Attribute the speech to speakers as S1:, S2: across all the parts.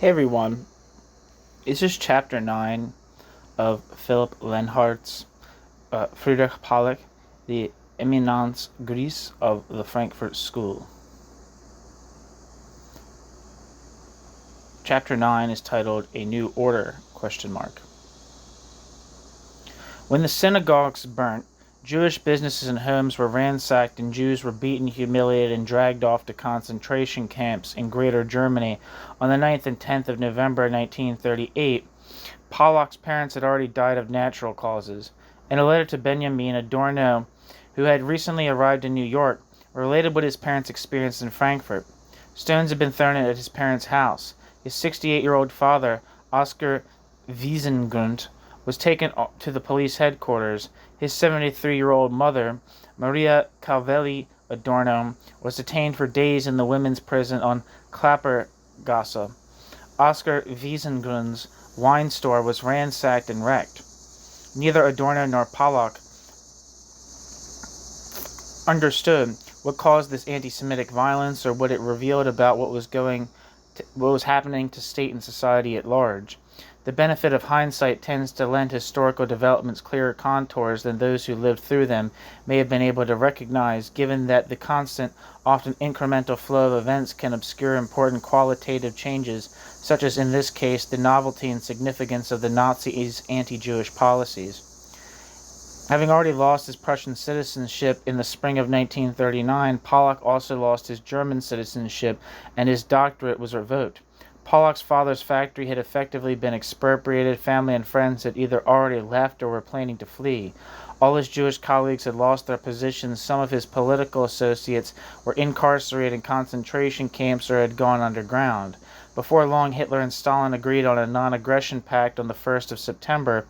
S1: Hey everyone, this is chapter 9 of Philipp Lenhard's Friedrich Pollock, the Éminence Grise of the Frankfurt School. Chapter 9 is titled A New Order? When the synagogues burnt, Jewish businesses and homes were ransacked and Jews were beaten, humiliated, and dragged off to concentration camps in Greater Germany on the 9th and 10th of November 1938, Pollock's parents had already died of natural causes. In a letter to Benjamin Adorno, who had recently arrived in New York, related what his parents experienced in Frankfurt. Stones had been thrown at his parents' house. His 68-year-old father, Oskar Wiesengrund, was taken to the police headquarters. His 73-year-old mother, Maria Calvelli Adorno, was detained for days in the women's prison on Klappergasse. Oskar Wiesengrund's wine store was ransacked and wrecked. Neither Adorno nor Pollock understood what caused this anti-Semitic violence or what it revealed about what was happening to state and society at large. The benefit of hindsight tends to lend historical developments clearer contours than those who lived through them may have been able to recognize, given that the constant, often incremental flow of events can obscure important qualitative changes, such as in this case the novelty and significance of the Nazis' anti-Jewish policies. Having already lost his Prussian citizenship in the spring of 1939, Pollock also lost his German citizenship and his doctorate was revoked. Pollock's father's factory had effectively been expropriated. Family and friends had either already left or were planning to flee. All his Jewish colleagues had lost their positions. Some of his political associates were incarcerated in concentration camps or had gone underground. Before long, Hitler and Stalin agreed on a non-aggression pact on the 1st of September.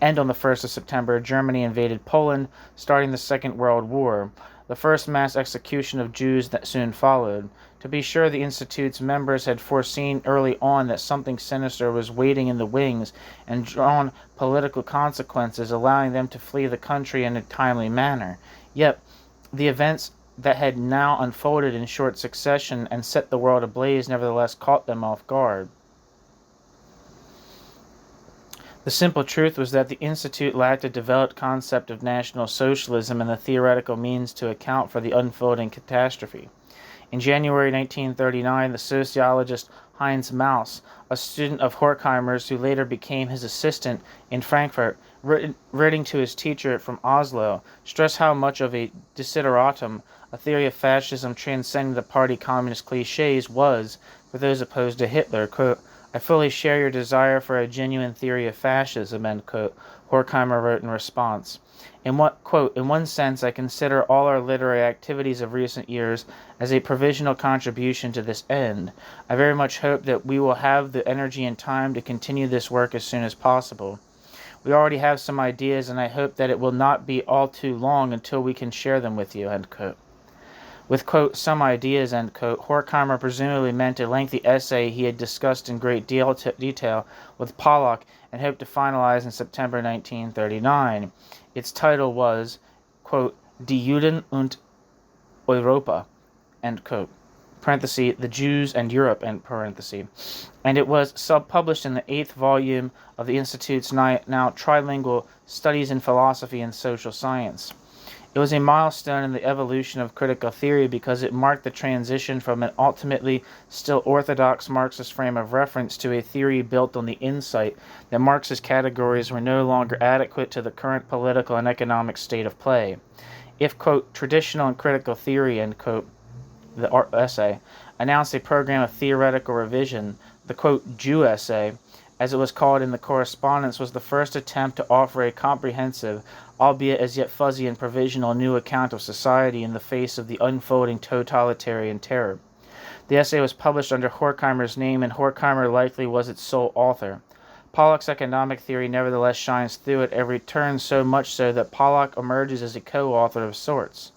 S1: And on the 1st of September, Germany invaded Poland, starting the Second World War. The first mass execution of Jews that soon followed. To be sure, the Institute's members had foreseen early on that something sinister was waiting in the wings and drawn political consequences, allowing them to flee the country in a timely manner. Yet, the events that had now unfolded in short succession and set the world ablaze nevertheless caught them off guard. The simple truth was that the Institute lacked a developed concept of National Socialism and the theoretical means to account for the unfolding catastrophe. In January 1939, the sociologist Heinz Mauss, a student of Horkheimer's who later became his assistant in Frankfurt, writing to his teacher from Oslo, stressed how much of a desideratum, a theory of fascism transcending the party communist cliches, was, for those opposed to Hitler, quote, "I fully share your desire for a genuine theory of fascism," end quote, Horkheimer wrote in response. In one sense, I consider all our literary activities of recent years as a provisional contribution to this end. I very much hope that we will have the energy and time to continue this work as soon as possible. We already have some ideas, and I hope that it will not be all too long until we can share them with you, end quote. With, quote, "some ideas," end quote, Horkheimer presumably meant a lengthy essay he had discussed in great detail with Pollock and hoped to finalize in September 1939. Its title was, quote, Die Juden und Europa, end quote, parenthesis, The Jews and Europe, end parenthesis, and it was sub-published in the 8th volume of the Institute's now trilingual Studies in Philosophy and Social Science. It was a milestone in the evolution of critical theory because it marked the transition from an ultimately still orthodox Marxist frame of reference to a theory built on the insight that Marxist categories were no longer adequate to the current political and economic state of play. If, quote, traditional and critical theory, end quote, the essay, announced a program of theoretical revision, the, quote, Jew essay, as it was called in the correspondence, was the first attempt to offer a comprehensive, albeit as yet fuzzy and provisional, new account of society in the face of the unfolding totalitarian terror. The essay was published under Horkheimer's name, and Horkheimer likely was its sole author. Pollock's economic theory nevertheless shines through at every turn, so much so that Pollock emerges as a co-author of sorts.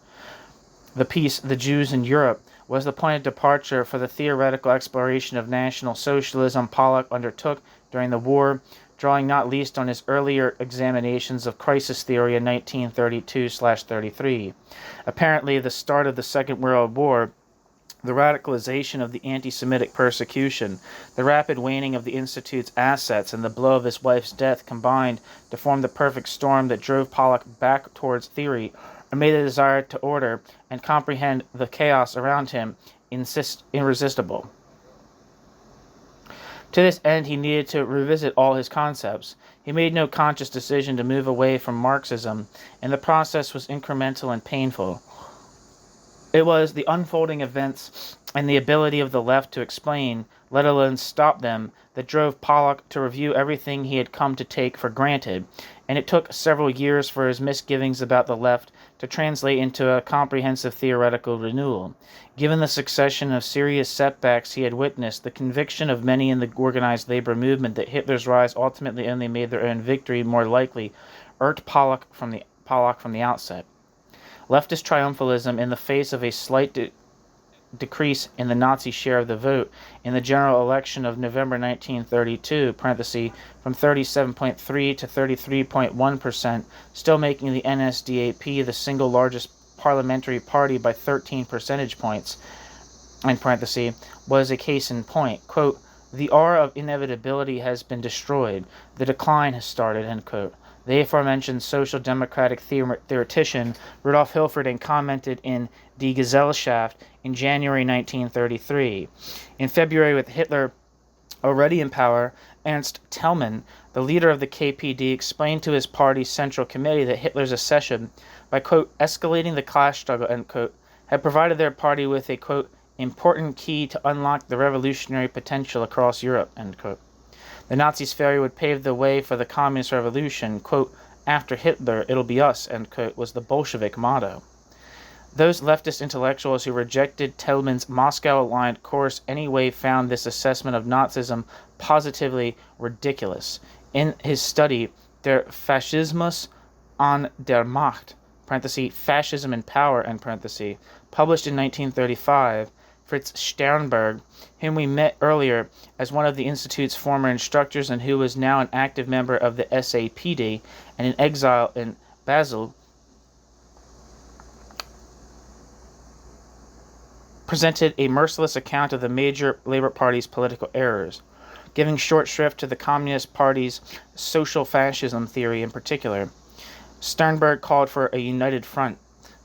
S1: The piece, The Jews in Europe, was the point of departure for the theoretical exploration of National Socialism Pollock undertook during the war, drawing not least on his earlier examinations of crisis theory in 1932/33. Apparently, the start of the Second World War the radicalization of the anti-Semitic persecution, the rapid waning of the Institute's assets, and the blow of his wife's death combined to form the perfect storm that drove Pollock back towards theory, and made the desire to order and comprehend the chaos around him irresistible. To this end, he needed to revisit all his concepts. He made no conscious decision to move away from Marxism, and the process was incremental and painful. It was the unfolding events and the ability of the left to explain, let alone stop them, that drove Pollock to review everything he had come to take for granted, and it took several years for his misgivings about the left to translate into a comprehensive theoretical renewal. Given the succession of serious setbacks he had witnessed, the conviction of many in the organized labor movement that Hitler's rise ultimately only made their own victory more likely irked Pollock from the outset. Leftist triumphalism in the face of a slight decrease in the Nazi share of the vote in the general election of November 1932, from 37.3 to 33.1%, still making the NSDAP the single largest parliamentary party by 13 percentage points, was a case in point. Quote, "The aura of inevitability has been destroyed. The decline has started," end quote. The aforementioned social democratic theoretician Rudolf Hilferding commented in Die Gesellschaft in January 1933. In February, with Hitler already in power, Ernst Thälmann, the leader of the KPD, explained to his party's Central Committee that Hitler's accession, by, quote, escalating the class struggle, end quote, had provided their party with a, quote, important key to unlock the revolutionary potential across Europe, end quote. The Nazis' failure would pave the way for the communist revolution. Quote, "After Hitler, it'll be us," end quote, was the Bolshevik motto. Those leftist intellectuals who rejected Thälmann's Moscow-aligned course anyway found this assessment of Nazism positively ridiculous. In his study, Der Faschismus an der Macht, Fascism in Power, published in 1935, Fritz Sternberg, whom we met earlier as one of the Institute's former instructors and who was now an active member of the SAPD and in exile in Basel, presented a merciless account of the major Labour Party's political errors, giving short shrift to the Communist Party's social fascism theory in particular. Sternberg called for a united front.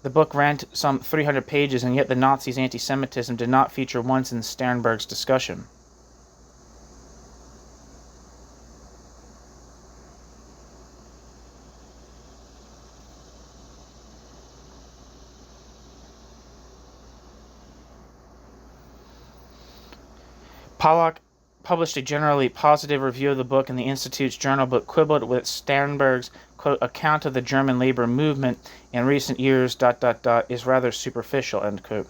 S1: The book ran some 300 pages, and yet the Nazis' anti-Semitism did not feature once in Sternberg's discussion. Pollock published a generally positive review of the book in the Institute's journal, but quibbled with Sternberg's, quote, account of the German labor movement in recent years, is rather superficial, end quote.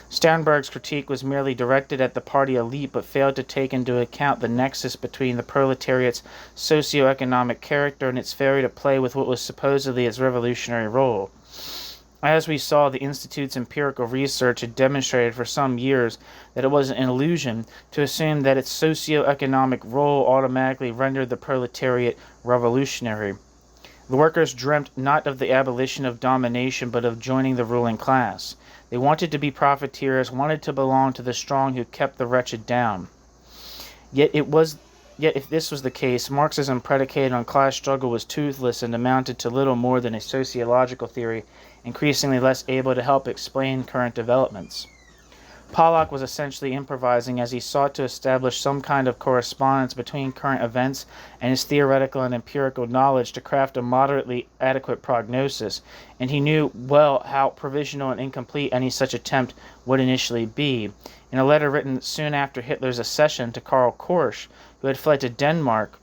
S1: Sternberg's critique was merely directed at the party elite, but failed to take into account the nexus between the proletariat's socio-economic character and its failure to play with what was supposedly its revolutionary role. As we saw, the Institute's empirical research had demonstrated for some years that it was an illusion to assume that its socio-economic role automatically rendered the proletariat revolutionary. The workers dreamt not of the abolition of domination, but of joining the ruling class. They wanted to be profiteers, wanted to belong to the strong who kept the wretched down. Yet if this was the case, Marxism predicated on class struggle was toothless and amounted to little more than a sociological theory, increasingly less able to help explain current developments. Pollock was essentially improvising as he sought to establish some kind of correspondence between current events and his theoretical and empirical knowledge to craft a moderately adequate prognosis, and he knew well how provisional and incomplete any such attempt would initially be. In a letter written soon after Hitler's accession to Karl Korsch, who had fled to Denmark,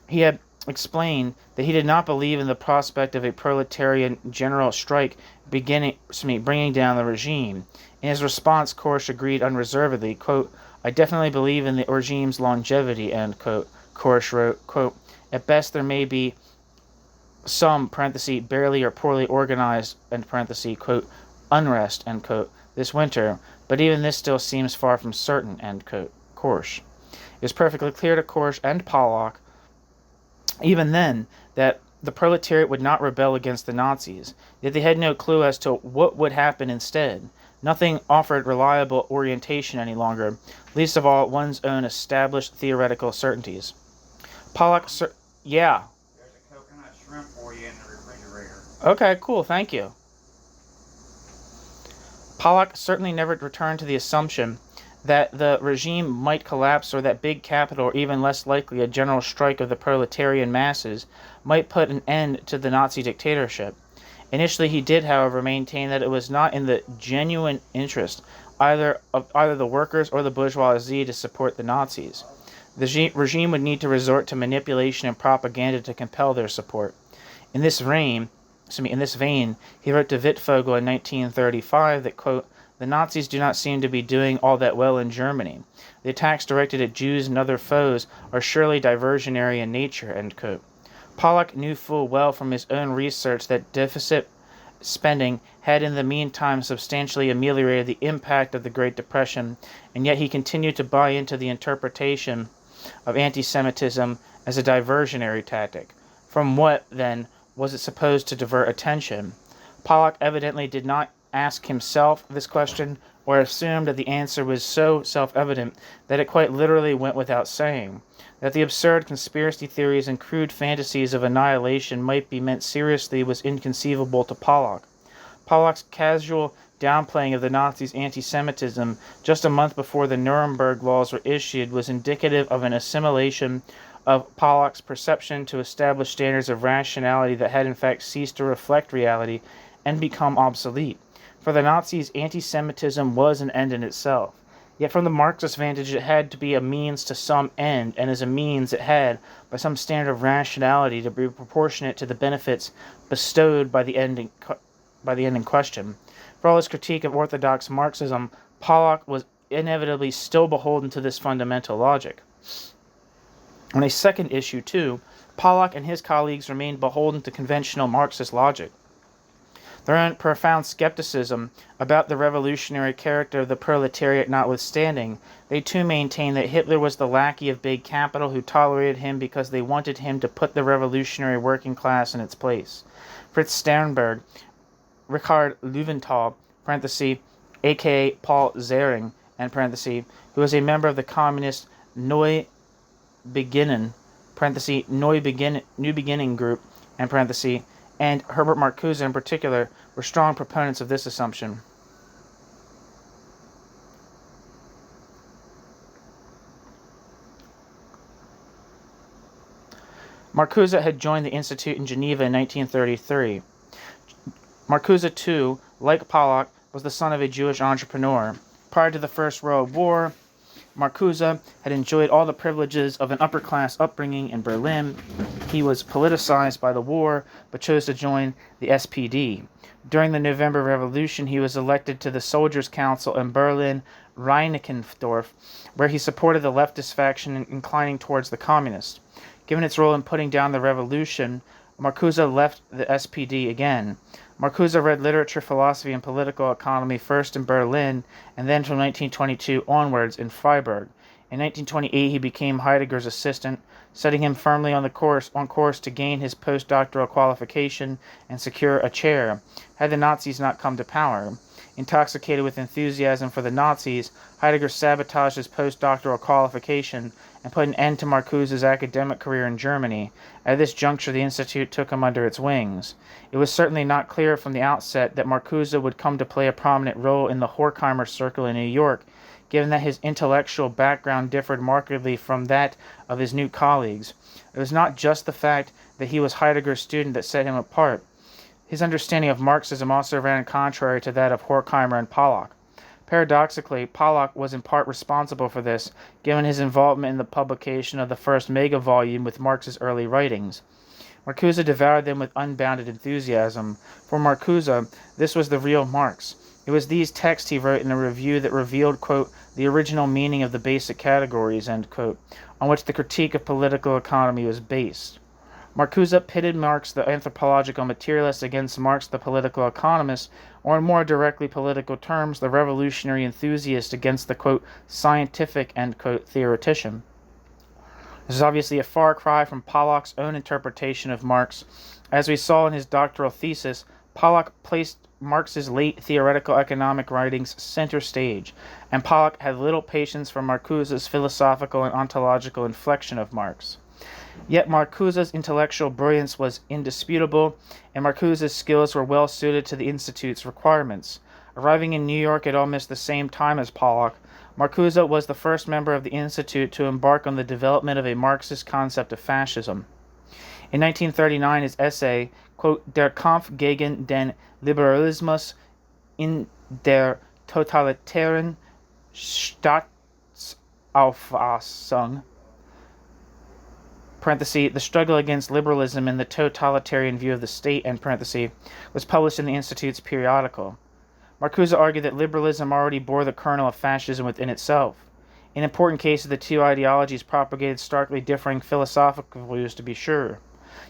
S1: he had explained that he did not believe in the prospect of a proletarian general strike bringing down the regime. In his response, Korsch agreed unreservedly, quote, "I definitely believe in the regime's longevity," end quote. Korsch wrote, quote, "At best there may be some, barely or poorly organized, quote, unrest," end quote, this winter, but even this still seems far from certain," end quote. Korsch. It was perfectly clear to Korsch and Pollock, even then, that the proletariat would not rebel against the Nazis, yet they had no clue as to what would happen instead. Nothing offered reliable orientation any longer, least of all one's own established theoretical certainties. Pollock, yeah.
S2: There's a coconut shrimp for you in the refrigerator.
S1: Okay, cool, thank you. Pollock certainly never returned to the assumption that the regime might collapse or that big capital, or even less likely a general strike of the proletarian masses, might put an end to the Nazi dictatorship. Initially he did, however, maintain that it was not in the genuine interest either the workers or the bourgeoisie to support the Nazis. The regime would need to resort to manipulation and propaganda to compel their support. In this vein, he wrote to Wittfogel in 1935 that, quote, "The Nazis do not seem to be doing all that well in Germany. The attacks directed at Jews and other foes are surely diversionary in nature," end quote. Pollock knew full well from his own research that deficit spending had in the meantime substantially ameliorated the impact of the Great Depression, and yet he continued to buy into the interpretation of anti-Semitism as a diversionary tactic. From what, then, was it supposed to divert attention? Pollock evidently did not ask himself this question, or assumed that the answer was so self-evident that it quite literally went without saying. That the absurd conspiracy theories and crude fantasies of annihilation might be meant seriously was inconceivable to Pollock. Pollock's casual downplaying of the Nazis' anti-Semitism just a month before the Nuremberg laws were issued was indicative of an assimilation of Pollock's perception to established standards of rationality that had in fact ceased to reflect reality and become obsolete. For the Nazis, anti-Semitism was an end in itself. Yet from the Marxist vantage it had to be a means to some end, and as a means it had, by some standard of rationality, to be proportionate to the benefits bestowed by the end in question. For all his critique of orthodox Marxism, Pollock was inevitably still beholden to this fundamental logic. On a second issue, too, Pollock and his colleagues remained beholden to conventional Marxist logic. Their own profound skepticism about the revolutionary character of the proletariat notwithstanding, they too maintained that Hitler was the lackey of big capital who tolerated him because they wanted him to put the revolutionary working class in its place. Fritz Sternberg, Richard Löwenthal, a.k.a. Paul Zering, who was a member of the communist New Beginning group, and Herbert Marcuse in particular, were strong proponents of this assumption. Marcuse had joined the Institute in Geneva in 1933. Marcuse, too, like Pollock, was the son of a Jewish entrepreneur. Prior to the First World War, Marcuse had enjoyed all the privileges of an upper-class upbringing in Berlin. He was politicized by the war, but chose to join the SPD. During the November Revolution, he was elected to the Soldiers' Council in Berlin-Reinickendorf, where he supported the leftist faction inclining towards the communists. Given its role in putting down the revolution, Marcuse left the SPD again. Marcuse read literature, philosophy, and political economy first in Berlin, and then from 1922 onwards in Freiburg. In 1928 he became Heidegger's assistant, setting him firmly on course to gain his postdoctoral qualification and secure a chair, had the Nazis not come to power. Intoxicated with enthusiasm for the Nazis, Heidegger sabotaged his postdoctoral qualification and put an end to Marcuse's academic career in Germany. At this juncture, the Institute took him under its wings. It was certainly not clear from the outset that Marcuse would come to play a prominent role in the Horkheimer circle in New York, given that his intellectual background differed markedly from that of his new colleagues. It was not just the fact that he was Heidegger's student that set him apart. His understanding of Marxism also ran contrary to that of Horkheimer and Pollock. Paradoxically, Pollock was in part responsible for this, given his involvement in the publication of the first mega-volume with Marx's early writings. Marcuse devoured them with unbounded enthusiasm. For Marcuse, this was the real Marx. It was these texts he wrote in a review that revealed, quote, the original meaning of the basic categories, end quote, on which the critique of political economy was based. Marcuse pitted Marx the anthropological materialist against Marx the political economist, or in more directly political terms, the revolutionary enthusiast against the, quote, scientific, end quote, theoretician. This is obviously a far cry from Pollock's own interpretation of Marx. As we saw in his doctoral thesis, Pollock placed Marx's late theoretical economic writings center stage, and Pollock had little patience for Marcuse's philosophical and ontological inflection of Marx. Yet Marcuse's intellectual brilliance was indisputable, and Marcuse's skills were well suited to the Institute's requirements. Arriving in New York at almost the same time as Pollock, Marcuse was the first member of the Institute to embark on the development of a Marxist concept of fascism. In 1939, his essay, quote, Der Kampf gegen den Liberalismus in der totalitären Staatsauffassung, parenthesis, the struggle against liberalism in the totalitarian view of the state, end parenthesis, was published in the Institute's periodical. Marcuse argued that liberalism already bore the kernel of fascism within itself. In important cases, the two ideologies propagated starkly differing philosophical views, to be sure.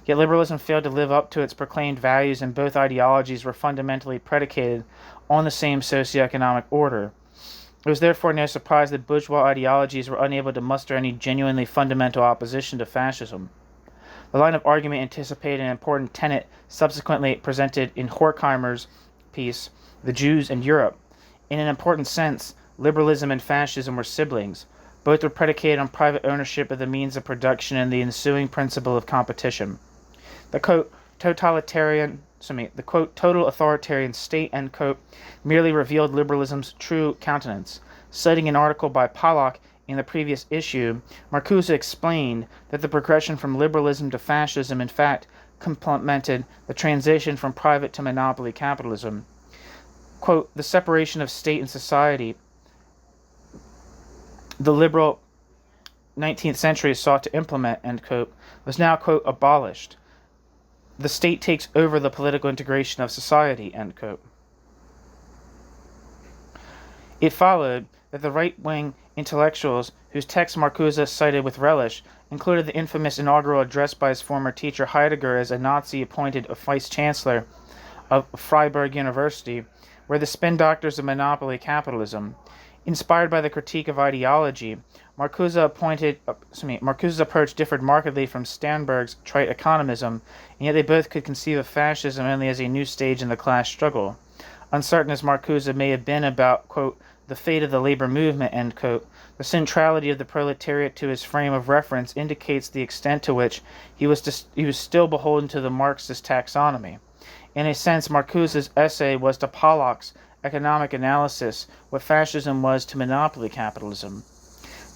S1: Yet liberalism failed to live up to its proclaimed values, and both ideologies were fundamentally predicated on the same socioeconomic order. It was therefore no surprise that bourgeois ideologies were unable to muster any genuinely fundamental opposition to fascism. The line of argument anticipated an important tenet subsequently presented in Horkheimer's piece, The Jews and Europe. In an important sense, liberalism and fascism were siblings. Both were predicated on private ownership of the means of production and the ensuing principle of competition. The quote, total authoritarian state, end quote, merely revealed liberalism's true countenance. Citing an article by Pollock in the previous issue, Marcuse explained that the progression from liberalism to fascism in fact complemented the transition from private to monopoly capitalism. Quote, the separation of state and society the liberal 19th century sought to implement, end quote, was now, quote, abolished. The state takes over the political integration of society, end quote. It followed that the right-wing intellectuals whose texts Marcuse cited with relish included the infamous inaugural address by his former teacher Heidegger as a Nazi-appointed vice-chancellor of Freiburg University, where the spin doctors of monopoly capitalism. Inspired by the critique of ideology, Marcuse's approach differed markedly from Sternberg's trite economism, and yet they both could conceive of fascism only as a new stage in the class struggle. Uncertain as Marcuse may have been about, quote, the fate of the labor movement, end quote, the centrality of the proletariat to his frame of reference indicates the extent to which he was still beholden to the Marxist taxonomy. In a sense, Marcuse's essay was to Pollock's economic analysis what fascism was to monopoly capitalism.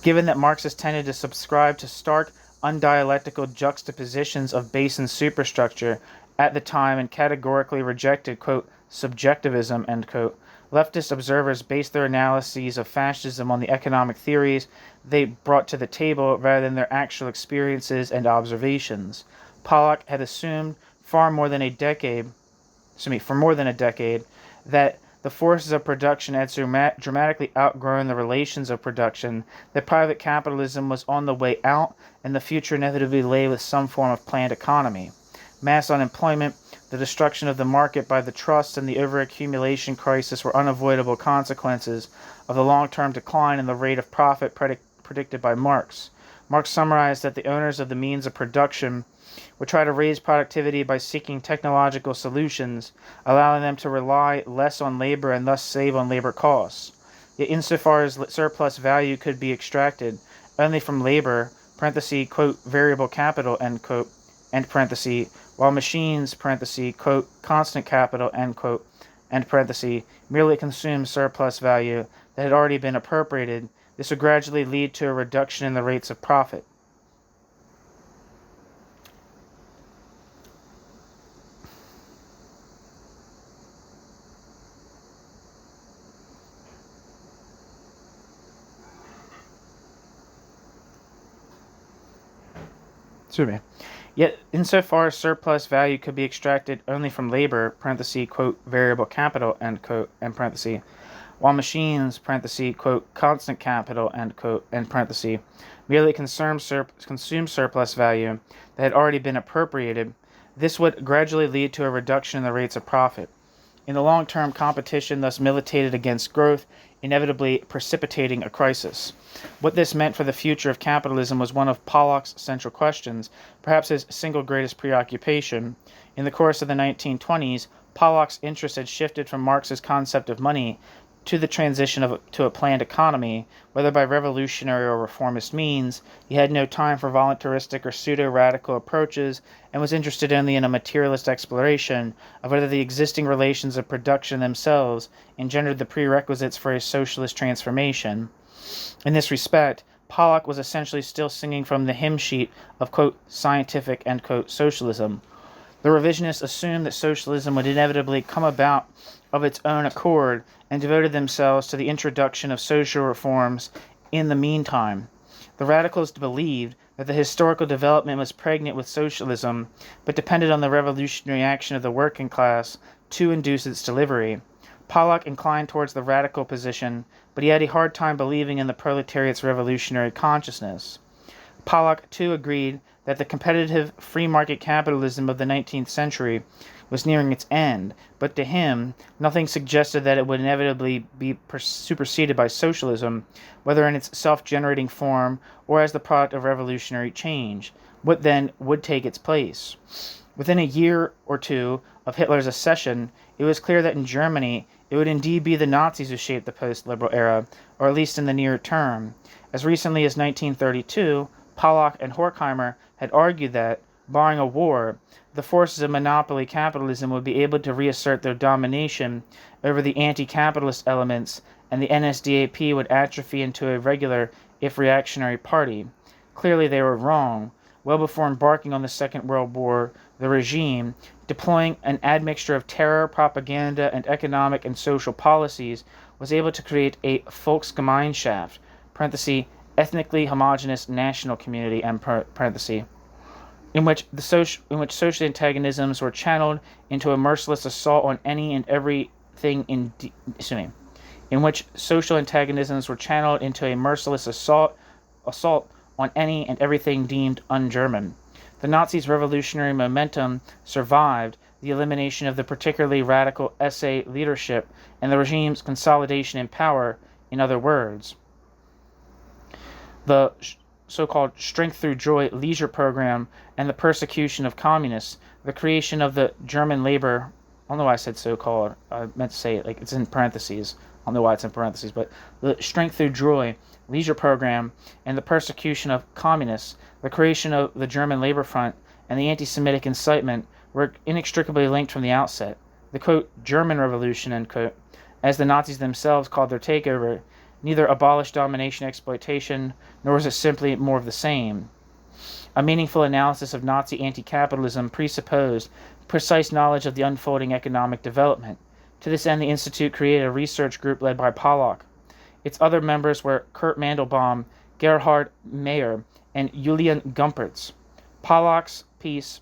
S1: Given that Marxists tended to subscribe to stark, undialectical juxtapositions of base and superstructure at the time and categorically rejected, quote, subjectivism, end quote, leftist observers based their analyses of fascism on the economic theories they brought to the table rather than their actual experiences and observations. Pollock had assumed for more than a decade, that the forces of production had so dramatically outgrown the relations of production that private capitalism was on the way out and the future inevitably lay with some form of planned economy. Mass unemployment, the destruction of the market by the trusts, and the overaccumulation crisis were unavoidable consequences of the long-term decline in the rate of profit predicted by Marx. Marx summarized that the owners of the means of production would try to raise productivity by seeking technological solutions, allowing them to rely less on labor and thus save on labor costs. Yet insofar as surplus value could be extracted only from labor, parenthesis, quote, variable capital, end quote, end parenthesis, while machines, parenthesis, quote, constant capital, end quote, end parenthesis, merely consume surplus value that had already been appropriated, this would gradually lead to a reduction in the rates of profit. Yet, insofar as surplus value could be extracted only from labor, parenthesis, quote, variable capital, end quote, end parenthesis, while machines, parenthesis, quote, constant capital, end quote, end parenthesis, merely consume surplus value that had already been appropriated, this would gradually lead to a reduction in the rates of profit. In the long term, competition thus militated against growth, inevitably precipitating a crisis. What this meant for the future of capitalism was one of Pollock's central questions, perhaps his single greatest preoccupation. In the course of the 1920s, Pollock's interest had shifted from Marx's concept of money to the transition to a planned economy, whether by revolutionary or reformist means. He had no time for voluntaristic or pseudo-radical approaches and was interested only in a materialist exploration of whether the existing relations of production themselves engendered the prerequisites for a socialist transformation. In this respect, Pollock was essentially still singing from the hymn sheet of, quote, scientific, end quote, socialism. The revisionists assumed that socialism would inevitably come about of its own accord and devoted themselves to the introduction of social reforms in the meantime. The radicals believed that the historical development was pregnant with socialism, but depended on the revolutionary action of the working class to induce its delivery. Pollock inclined towards the radical position, but he had a hard time believing in the proletariat's revolutionary consciousness. Pollock, too, agreed that the competitive free market capitalism of the 19th century was nearing its end, but to him, nothing suggested that it would inevitably be superseded by socialism, whether in its self-generating form or as the product of revolutionary change. What then would take its place? Within a year or two of Hitler's accession, it was clear that in Germany it would indeed be the Nazis who shaped the post-liberal era, or at least in the near term. As recently as 1932, Pollock and Horkheimer had argued that, barring a war, the forces of monopoly capitalism would be able to reassert their domination over the anti-capitalist elements, and the NSDAP would atrophy into a regular, if reactionary, party. Clearly they were wrong. Well before embarking on the Second World War, the regime, deploying an admixture of terror, propaganda, and economic and social policies, was able to create a Volksgemeinschaft, parenthesis, ethnically homogeneous national community, end parenthesis, in which social antagonisms were channeled into a merciless assault on any and everything in which social antagonisms were channeled into a merciless assault on any and everything deemed un-German. The Nazis' revolutionary momentum survived the elimination of the particularly radical SA leadership and the regime's consolidation in power. In other words, the so-called Strength Through Joy leisure program and the persecution of communists, the creation of the German labor, I don't know why I said so-called, I meant to say it like it's in parentheses, I don't know why it's in parentheses, but the Strength Through Joy leisure program and the persecution of communists, the creation of the German Labor Front, and the anti-Semitic incitement were inextricably linked from the outset. The, quote, German Revolution, end quote, as the Nazis themselves called their takeover, neither abolished domination exploitation, nor was it simply more of the same. A meaningful analysis of Nazi anti-capitalism presupposed precise knowledge of the unfolding economic development. To this end, the Institute created a research group led by Pollock. Its other members were Kurt Mandelbaum, Gerhard Meyer, and Julian Gumpertz. Pollock's piece,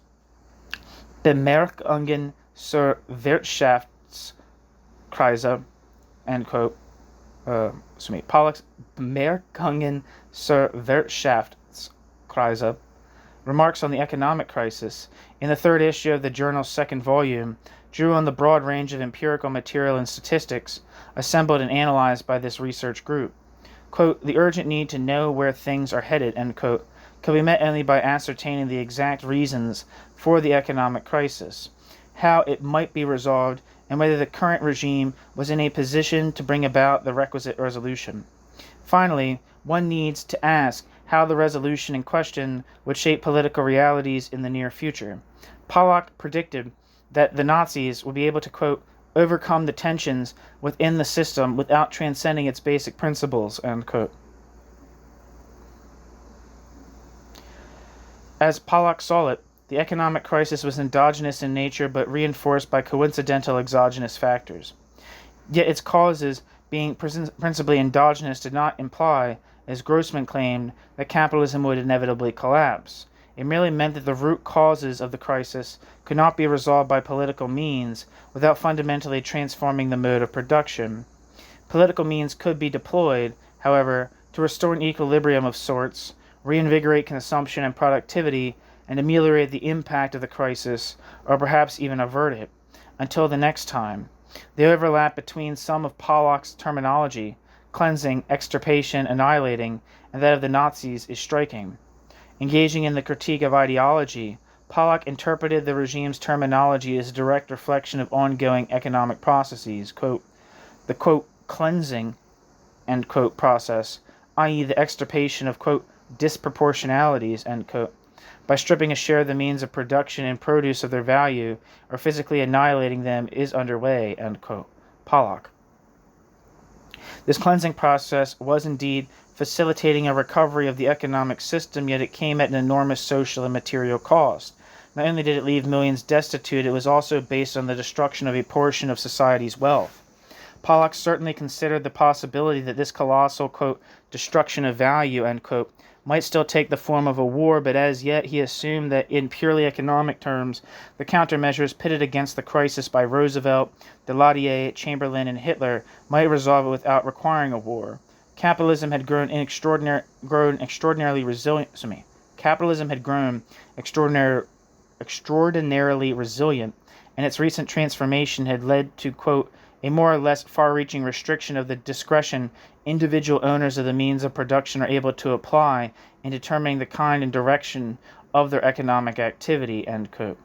S1: Bemerkungen zur Wirtschaftskrise, end quote, Pollock's Bemerkungen zur Wirtschaftskrise, remarks on the economic crisis, in the third issue of the journal's second volume, drew on the broad range of empirical material and statistics assembled and analyzed by this research group. Quote, the urgent need to know where things are headed, end quote, can be met only by ascertaining the exact reasons for the economic crisis, how it might be resolved, and whether the current regime was in a position to bring about the requisite resolution. Finally, one needs to ask how the resolution in question would shape political realities in the near future. Pollock predicted that the Nazis would be able to, quote, overcome the tensions within the system without transcending its basic principles, end quote. As Pollock saw it, the economic crisis was endogenous in nature but reinforced by coincidental exogenous factors. Yet its causes, being principally endogenous, did not imply, as Grossman claimed, that capitalism would inevitably collapse. It merely meant that the root causes of the crisis could not be resolved by political means without fundamentally transforming the mode of production. Political means could be deployed, however, to restore an equilibrium of sorts, reinvigorate consumption and productivity, and ameliorate the impact of the crisis, or perhaps even avert it, until the next time. The overlap between some of Pollock's terminology, cleansing, extirpation, annihilating, and that of the Nazis is striking. Engaging in the critique of ideology, Pollock interpreted the regime's terminology as a direct reflection of ongoing economic processes, quote, the, quote, cleansing, end quote, process, i.e. the extirpation of, quote, disproportionalities, end quote, by stripping a share of the means of production and produce of their value, or physically annihilating them, is underway, end quote. Pollock. This cleansing process was indeed facilitating a recovery of the economic system, yet it came at an enormous social and material cost. Not only did it leave millions destitute, it was also based on the destruction of a portion of society's wealth. Pollock certainly considered the possibility that this colossal, quote, destruction of value, end quote, might still take the form of a war, but as yet he assumed that in purely economic terms, the countermeasures pitted against the crisis by Roosevelt, Daladier, Chamberlain, and Hitler might resolve it without requiring a war. Capitalism had grown extraordinarily resilient. Capitalism had grown extraordinarily resilient, and its recent transformation had led to, quote, a more or less far-reaching restriction of the discretion individual owners of the means of production are able to apply in determining the kind and direction of their economic activity, end quote.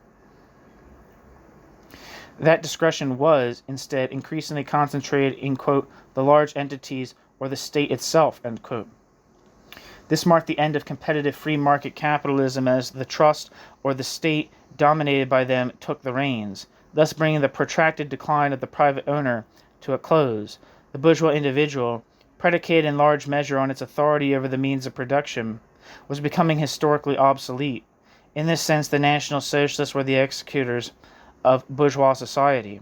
S1: That discretion was, instead, increasingly concentrated in, quote, the large entities or the state itself, end quote. This marked the end of competitive free market capitalism as the trust or the state dominated by them took the reins, thus bringing the protracted decline of the private owner to a close. The bourgeois individual, predicated in large measure on its authority over the means of production, was becoming historically obsolete. In this sense, the National Socialists were the executors of bourgeois society.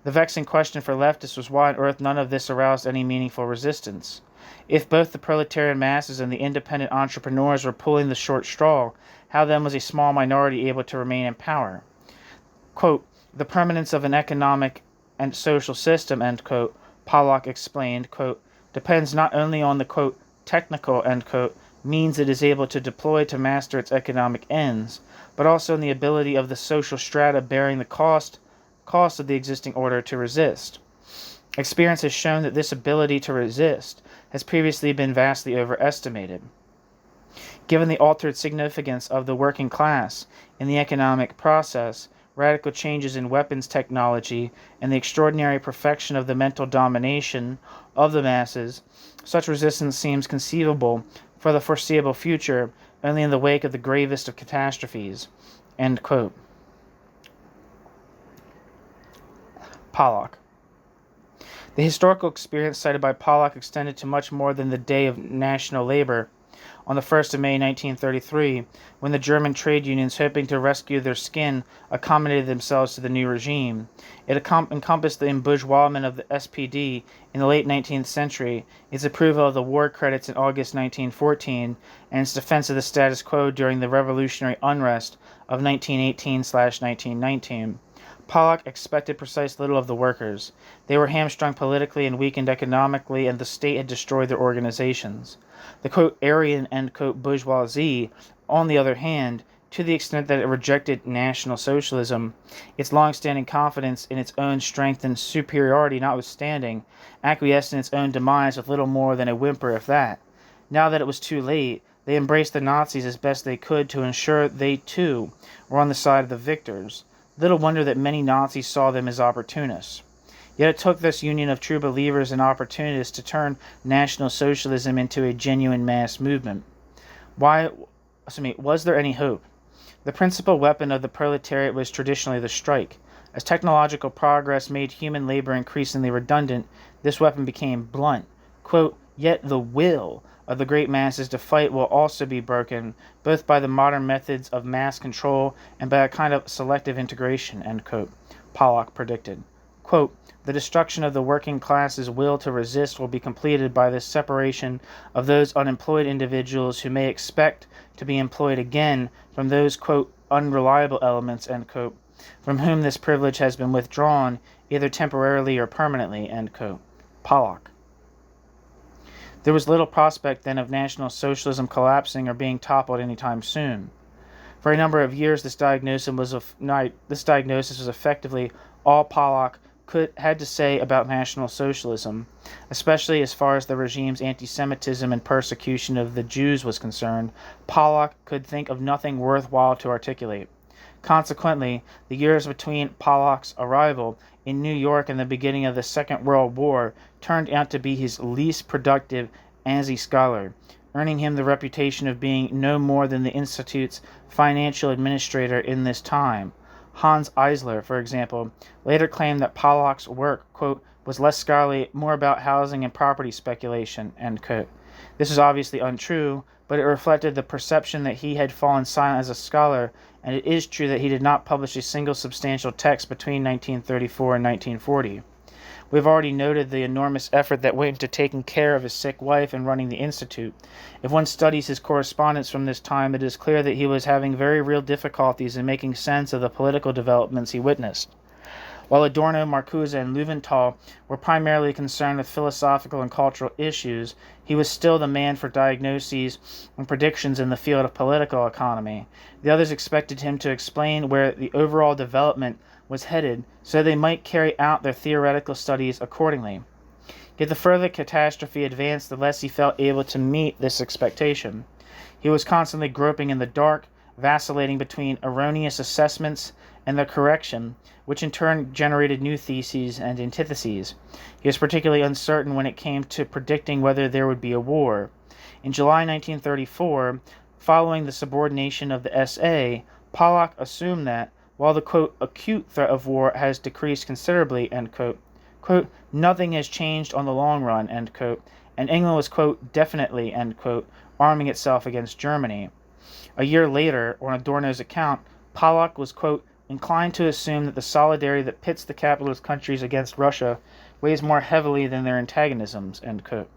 S1: The vexing question for leftists was why on earth none of this aroused any meaningful resistance. If both the proletarian masses and the independent entrepreneurs were pulling the short straw, how then was a small minority able to remain in power? Quote, the permanence of an economic and social system, end quote, Pollock explained, quote, depends not only on the, quote, technical, end quote, means it is able to deploy to master its economic ends, but also on the ability of the social strata bearing the cost of the existing order to resist. Experience has shown that this ability to resist has previously been vastly overestimated. Given the altered significance of the working class in the economic process, radical changes in weapons technology, and the extraordinary perfection of the mental domination of the masses, such resistance seems conceivable for the foreseeable future only in the wake of the gravest of catastrophes. End quote. Pollock. The historical experience cited by Pollock extended to much more than the day of national labor on the 1st of May 1933, when the German trade unions, hoping to rescue their skin, accommodated themselves to the new regime. It encompassed the embourgeoisement of the SPD in the late 19th century, its approval of the war credits in August 1914, and its defense of the status quo during the revolutionary unrest of 1918-1919. Pollock expected precise little of the workers. They were hamstrung politically and weakened economically, and the state had destroyed their organizations. The, quote, Aryan, end quote, bourgeoisie, on the other hand, to the extent that it rejected National Socialism, its long-standing confidence in its own strength and superiority notwithstanding, acquiesced in its own demise with little more than a whimper, if that. Now that it was too late, they embraced the Nazis as best they could to ensure they, too, were on the side of the victors. Little wonder that many Nazis saw them as opportunists. Yet it took this union of true believers and opportunists to turn National Socialism into a genuine mass movement. Was there any hope? The principal weapon of the proletariat was traditionally the strike. As technological progress made human labor increasingly redundant, this weapon became blunt. Quote, yet the will of the great masses to fight will also be broken, both by the modern methods of mass control and by a kind of selective integration, end quote, Pollock predicted. Quote, the destruction of the working class's will to resist will be completed by the separation of those unemployed individuals who may expect to be employed again from those, quote, unreliable elements, end quote, from whom this privilege has been withdrawn, either temporarily or permanently, end quote, Pollock. There was little prospect then of National Socialism collapsing or being toppled any time soon. For a number of years, this diagnosis was effectively all Pollock had to say about National Socialism, especially as far as the regime's anti-Semitism and persecution of the Jews was concerned, Pollock could think of nothing worthwhile to articulate. Consequently, the years between Pollock's arrival in New York and the beginning of the Second World War turned out to be his least productive as a scholar, earning him the reputation of being no more than the Institute's financial administrator in this time. Hans Eisler, for example, later claimed that Pollock's work, quote, was less scholarly, more about housing and property speculation, end quote. This is obviously untrue, but it reflected the perception that he had fallen silent as a scholar, and it is true that he did not publish a single substantial text between 1934 and 1940. We have already noted the enormous effort that went into taking care of his sick wife and running the Institute. If one studies his correspondence from this time, it is clear that he was having very real difficulties in making sense of the political developments he witnessed. While Adorno, Marcuse, and Löwenthal were primarily concerned with philosophical and cultural issues, he was still the man for diagnoses and predictions in the field of political economy. The others expected him to explain where the overall development was headed, so they might carry out their theoretical studies accordingly. Yet the further catastrophe advanced, the less he felt able to meet this expectation. He was constantly groping in the dark, vacillating between erroneous assessments and their correction, which in turn generated new theses and antitheses. He was particularly uncertain when it came to predicting whether there would be a war. In July 1934, following the subordination of the SA, Pollock assumed that, while the, quote, acute threat of war has decreased considerably, end quote, nothing has changed on the long run, end quote, and England was, quote, definitely, end quote, arming itself against Germany. A year later, on Adorno's account, Pollock was, quote, inclined to assume that the solidarity that pits the capitalist countries against Russia weighs more heavily than their antagonisms, end quote.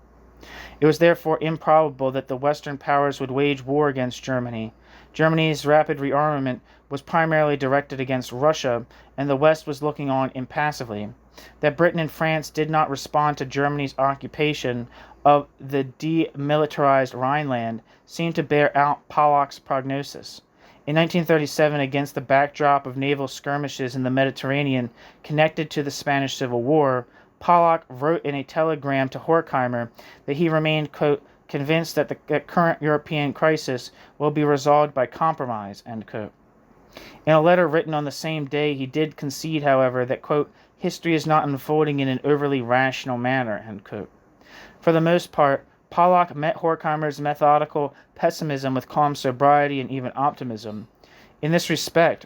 S1: It was therefore improbable that the Western powers would wage war against Germany. Germany's rapid rearmament was primarily directed against Russia, and the West was looking on impassively. That Britain and France did not respond to Germany's occupation of the demilitarized Rhineland seemed to bear out Pollock's prognosis. In 1937, against the backdrop of naval skirmishes in the Mediterranean connected to the Spanish Civil War, Pollock wrote in a telegram to Horkheimer that he remained, quote, convinced that the current European crisis will be resolved by compromise, end quote. In a letter written on the same day, he did concede, however, that, quote, history is not unfolding in an overly rational manner, end quote. For the most part, Pollock met Horkheimer's methodical pessimism with calm sobriety and even optimism. In this respect,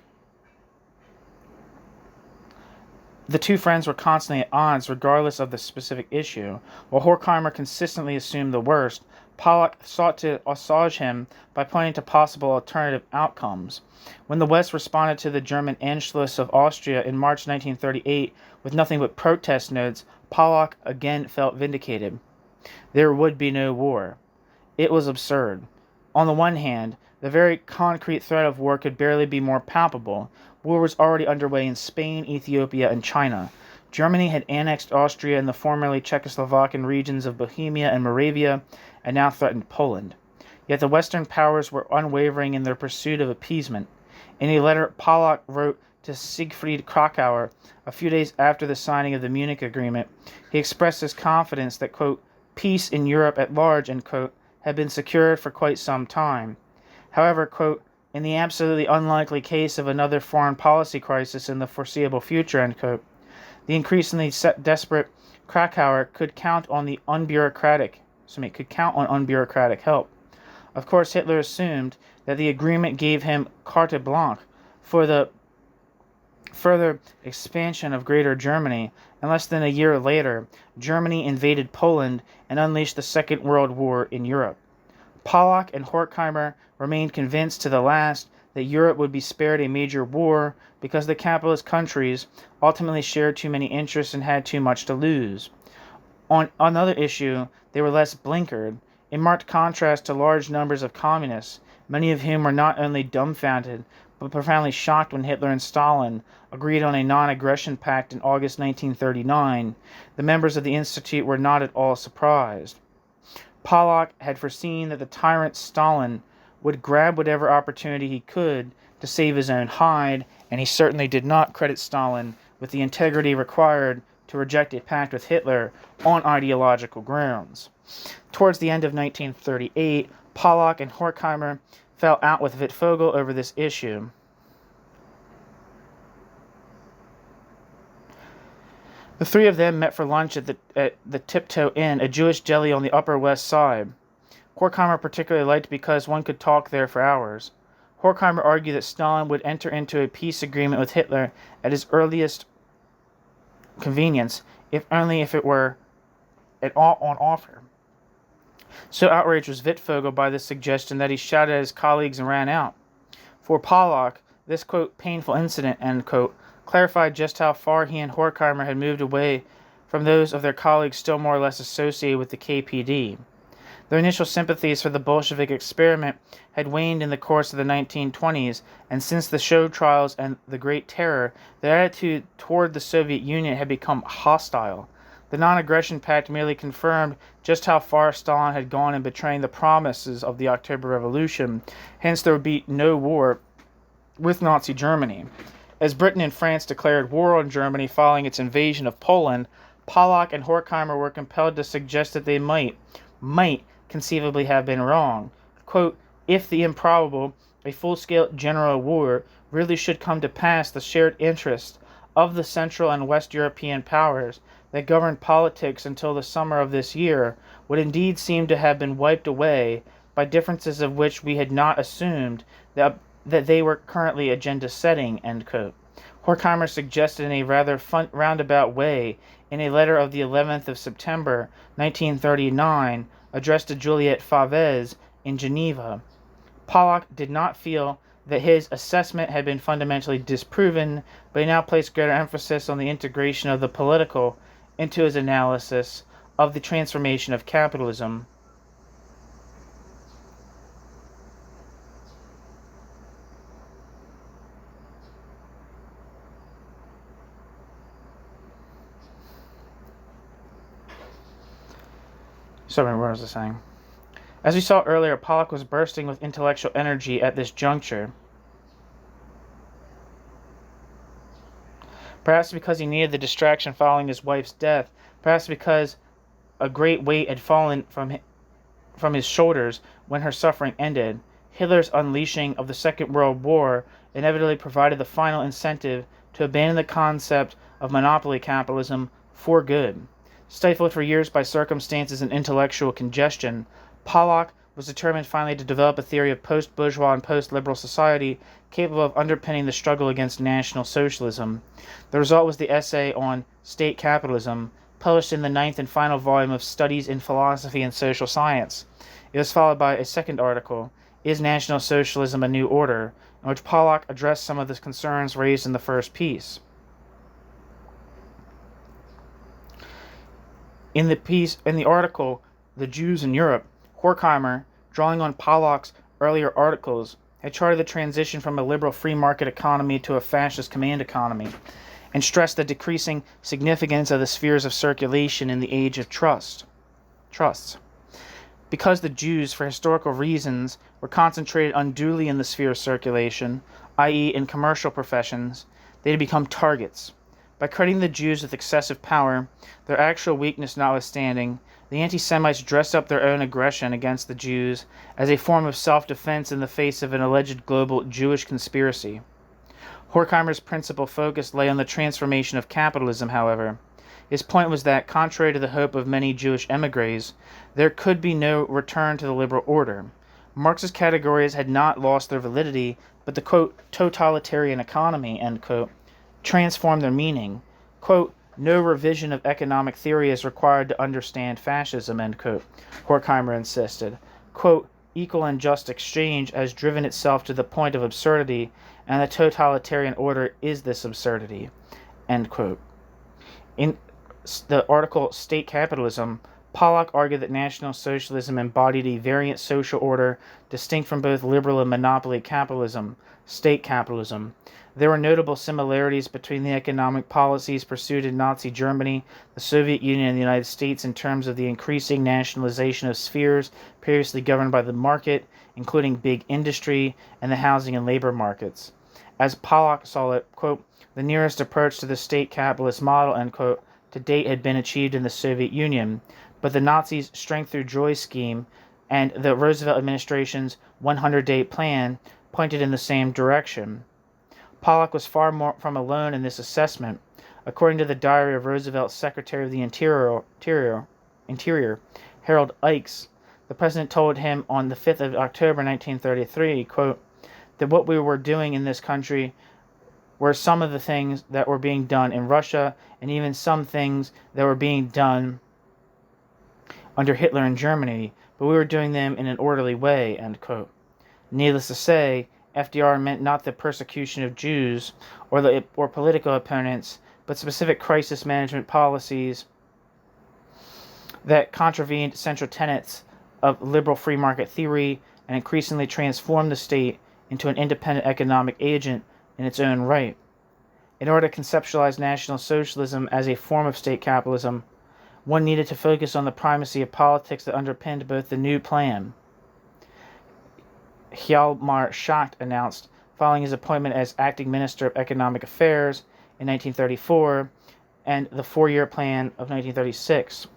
S1: the two friends were constantly at odds regardless of the specific issue. While Horkheimer consistently assumed the worst, Pollock sought to assuage him by pointing to possible alternative outcomes. When the West responded to the German Anschluss of Austria in March 1938 with nothing but protest notes, Pollock again felt vindicated. There would be no war. It was absurd. On the one hand, the very concrete threat of war could barely be more palpable. War was already underway in Spain, Ethiopia, and China. Germany had annexed Austria and the formerly Czechoslovakian regions of Bohemia and Moravia, and now threatened Poland. Yet the Western powers were unwavering in their pursuit of appeasement. In a letter Pollock wrote to Siegfried Kracauer a few days after the signing of the Munich Agreement, he expressed his confidence that, quote, peace in Europe at large, end quote, had been secured for quite some time. However, quote, in the absolutely unlikely case of another foreign policy crisis in the foreseeable future, end quote, the increasingly desperate Kracauer could count on unbureaucratic help. Of course, Hitler assumed that the agreement gave him carte blanche for the further expansion of Greater Germany, and less than a year later, Germany invaded Poland and unleashed the Second World War in Europe. Pollock and Horkheimer remained convinced to the last that Europe would be spared a major war because the capitalist countries ultimately shared too many interests and had too much to lose. On another issue, they were less blinkered, in marked contrast to large numbers of communists, many of whom were not only dumbfounded, but profoundly shocked when Hitler and Stalin agreed on a non-aggression pact in August 1939. The members of the Institute were not at all surprised. Pollock had foreseen that the tyrant Stalin would grab whatever opportunity he could to save his own hide, and he certainly did not credit Stalin with the integrity required to reject a pact with Hitler on ideological grounds. Towards the end of 1938, Pollock and Horkheimer fell out with Wittfogel over this issue. The three of them met for lunch at the Tiptoe Inn, a Jewish deli on the Upper West Side. Horkheimer particularly liked because one could talk there for hours. Horkheimer argued that Stalin would enter into a peace agreement with Hitler at his earliest convenience, if it were at all on offer. So outraged was Wittfogel by this suggestion that he shouted at his colleagues and ran out. For Pollock, this, quote, painful incident, end quote, clarified just how far he and Horkheimer had moved away from those of their colleagues still more or less associated with the KPD. Their initial sympathies for the Bolshevik experiment had waned in the course of the 1920s, and since the show trials and the Great Terror, their attitude toward the Soviet Union had become hostile. The non-aggression pact merely confirmed just how far Stalin had gone in betraying the promises of the October Revolution. Hence, there would be no war with Nazi Germany. As Britain and France declared war on Germany following its invasion of Poland, Pollock and Horkheimer were compelled to suggest that they might conceivably have been wrong. Quote, if the improbable, a full-scale general war, really should come to pass, the shared interest of the Central and West European powers that governed politics until the summer of this year would indeed seem to have been wiped away by differences of which we had not assumed that they were currently agenda-setting, end quote. Horkheimer suggested in a rather roundabout way in a letter of the 11th of September, 1939, addressed to Juliette Favez in Geneva. Pollock did not feel that his assessment had been fundamentally disproven, but he now placed greater emphasis on the integration of the political into his analysis of the transformation of capitalism. Sorry, what was I saying? As we saw earlier, Pollock was bursting with intellectual energy at this juncture. Perhaps because he needed the distraction following his wife's death, perhaps because a great weight had fallen from his shoulders when her suffering ended. Hitler's unleashing of the Second World War inevitably provided the final incentive to abandon the concept of monopoly capitalism for good. Stifled for years by circumstances and intellectual congestion, Pollock was determined finally to develop a theory of post-bourgeois and post-liberal society capable of underpinning the struggle against National Socialism. The result was the essay on State Capitalism, published in the 9th and final volume of Studies in Philosophy and Social Science. It was followed by a second article, Is National Socialism a New Order?, in which Pollock addressed some of the concerns raised in the first piece. In the article, The Jews in Europe, Horkheimer, drawing on Pollock's earlier articles, had charted the transition from a liberal free market economy to a fascist command economy, and stressed the decreasing significance of the spheres of circulation in the age of trusts. Because the Jews, for historical reasons, were concentrated unduly in the sphere of circulation, i.e. in commercial professions, they had become targets. By crediting the Jews with excessive power, their actual weakness notwithstanding, the anti-Semites dressed up their own aggression against the Jews as a form of self-defense in the face of an alleged global Jewish conspiracy. Horkheimer's principal focus lay on the transformation of capitalism, however. His point was that, contrary to the hope of many Jewish émigrés, there could be no return to the liberal order. Marxist categories had not lost their validity, but the, quote, totalitarian economy, end quote, transformed their meaning. Quote, no revision of economic theory is required to understand fascism, end quote, Horkheimer insisted. Quote, equal and just exchange has driven itself to the point of absurdity, and the totalitarian order is this absurdity, end quote. In the article State Capitalism, Pollock argued that National Socialism embodied a variant social order distinct from both liberal and monopoly capitalism, state capitalism. There were notable similarities between the economic policies pursued in Nazi Germany, the Soviet Union, and the United States in terms of the increasing nationalization of spheres previously governed by the market, including big industry and the housing and labor markets. As Pollock saw it, quote, the nearest approach to the state capitalist model, end quote, to date had been achieved in the Soviet Union, but the Nazis' strength through joy scheme and the Roosevelt administration's 100-day plan pointed in the same direction. Pollock was far from alone in this assessment. According to the diary of Roosevelt's Secretary of the Interior, Harold Ikes, the president told him on the 5th of October 1933, quote, that what we were doing in this country were some of the things that were being done in Russia, and even some things that were being done under Hitler in Germany, but we were doing them in an orderly way, end quote. Needless to say, FDR meant not the persecution of Jews or political opponents, but specific crisis management policies that contravened central tenets of liberal free market theory and increasingly transformed the state into an independent economic agent in its own right. In order to conceptualize National Socialism as a form of state capitalism, one needed to focus on the primacy of politics that underpinned both the new plan. Hjalmar Schacht announced, following his appointment as acting Minister of Economic Affairs in 1934 and the four-year plan of 1936.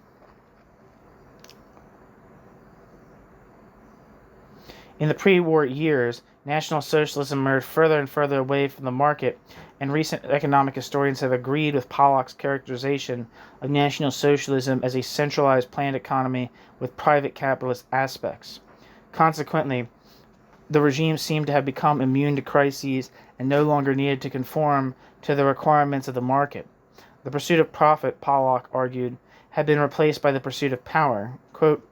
S1: In the pre-war years, National Socialism emerged further and further away from the market, and recent economic historians have agreed with Pollock's characterization of National Socialism as a centralized planned economy with private capitalist aspects. Consequently, the regime seemed to have become immune to crises and no longer needed to conform to the requirements of the market. The pursuit of profit, Pollock argued, had been replaced by the pursuit of power. Quote,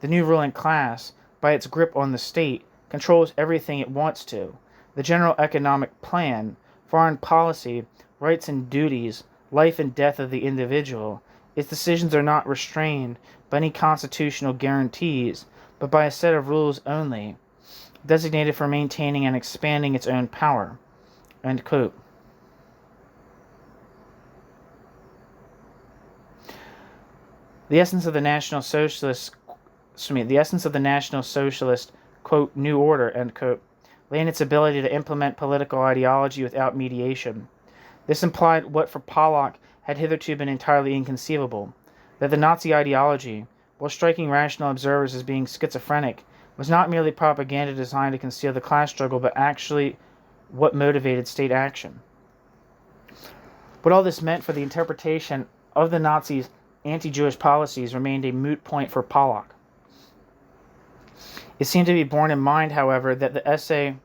S1: the new ruling class, by its grip on the state, controls everything it wants to. The general economic plan, foreign policy, rights and duties, life and death of the individual. Its decisions are not restrained by any constitutional guarantees, but by a set of rules only, designated for maintaining and expanding its own power. End quote. The essence of the National Socialist, quote, new order, end quote, lay in its ability to implement political ideology without mediation. This implied what for Pollock had hitherto been entirely inconceivable, that the Nazi ideology, while striking rational observers as being schizophrenic, was not merely propaganda designed to conceal the class struggle, but actually what motivated state action. What all this meant for the interpretation of the Nazis' anti-Jewish policies remained a moot point for Pollock. It seemed to be borne in mind, however, that the essay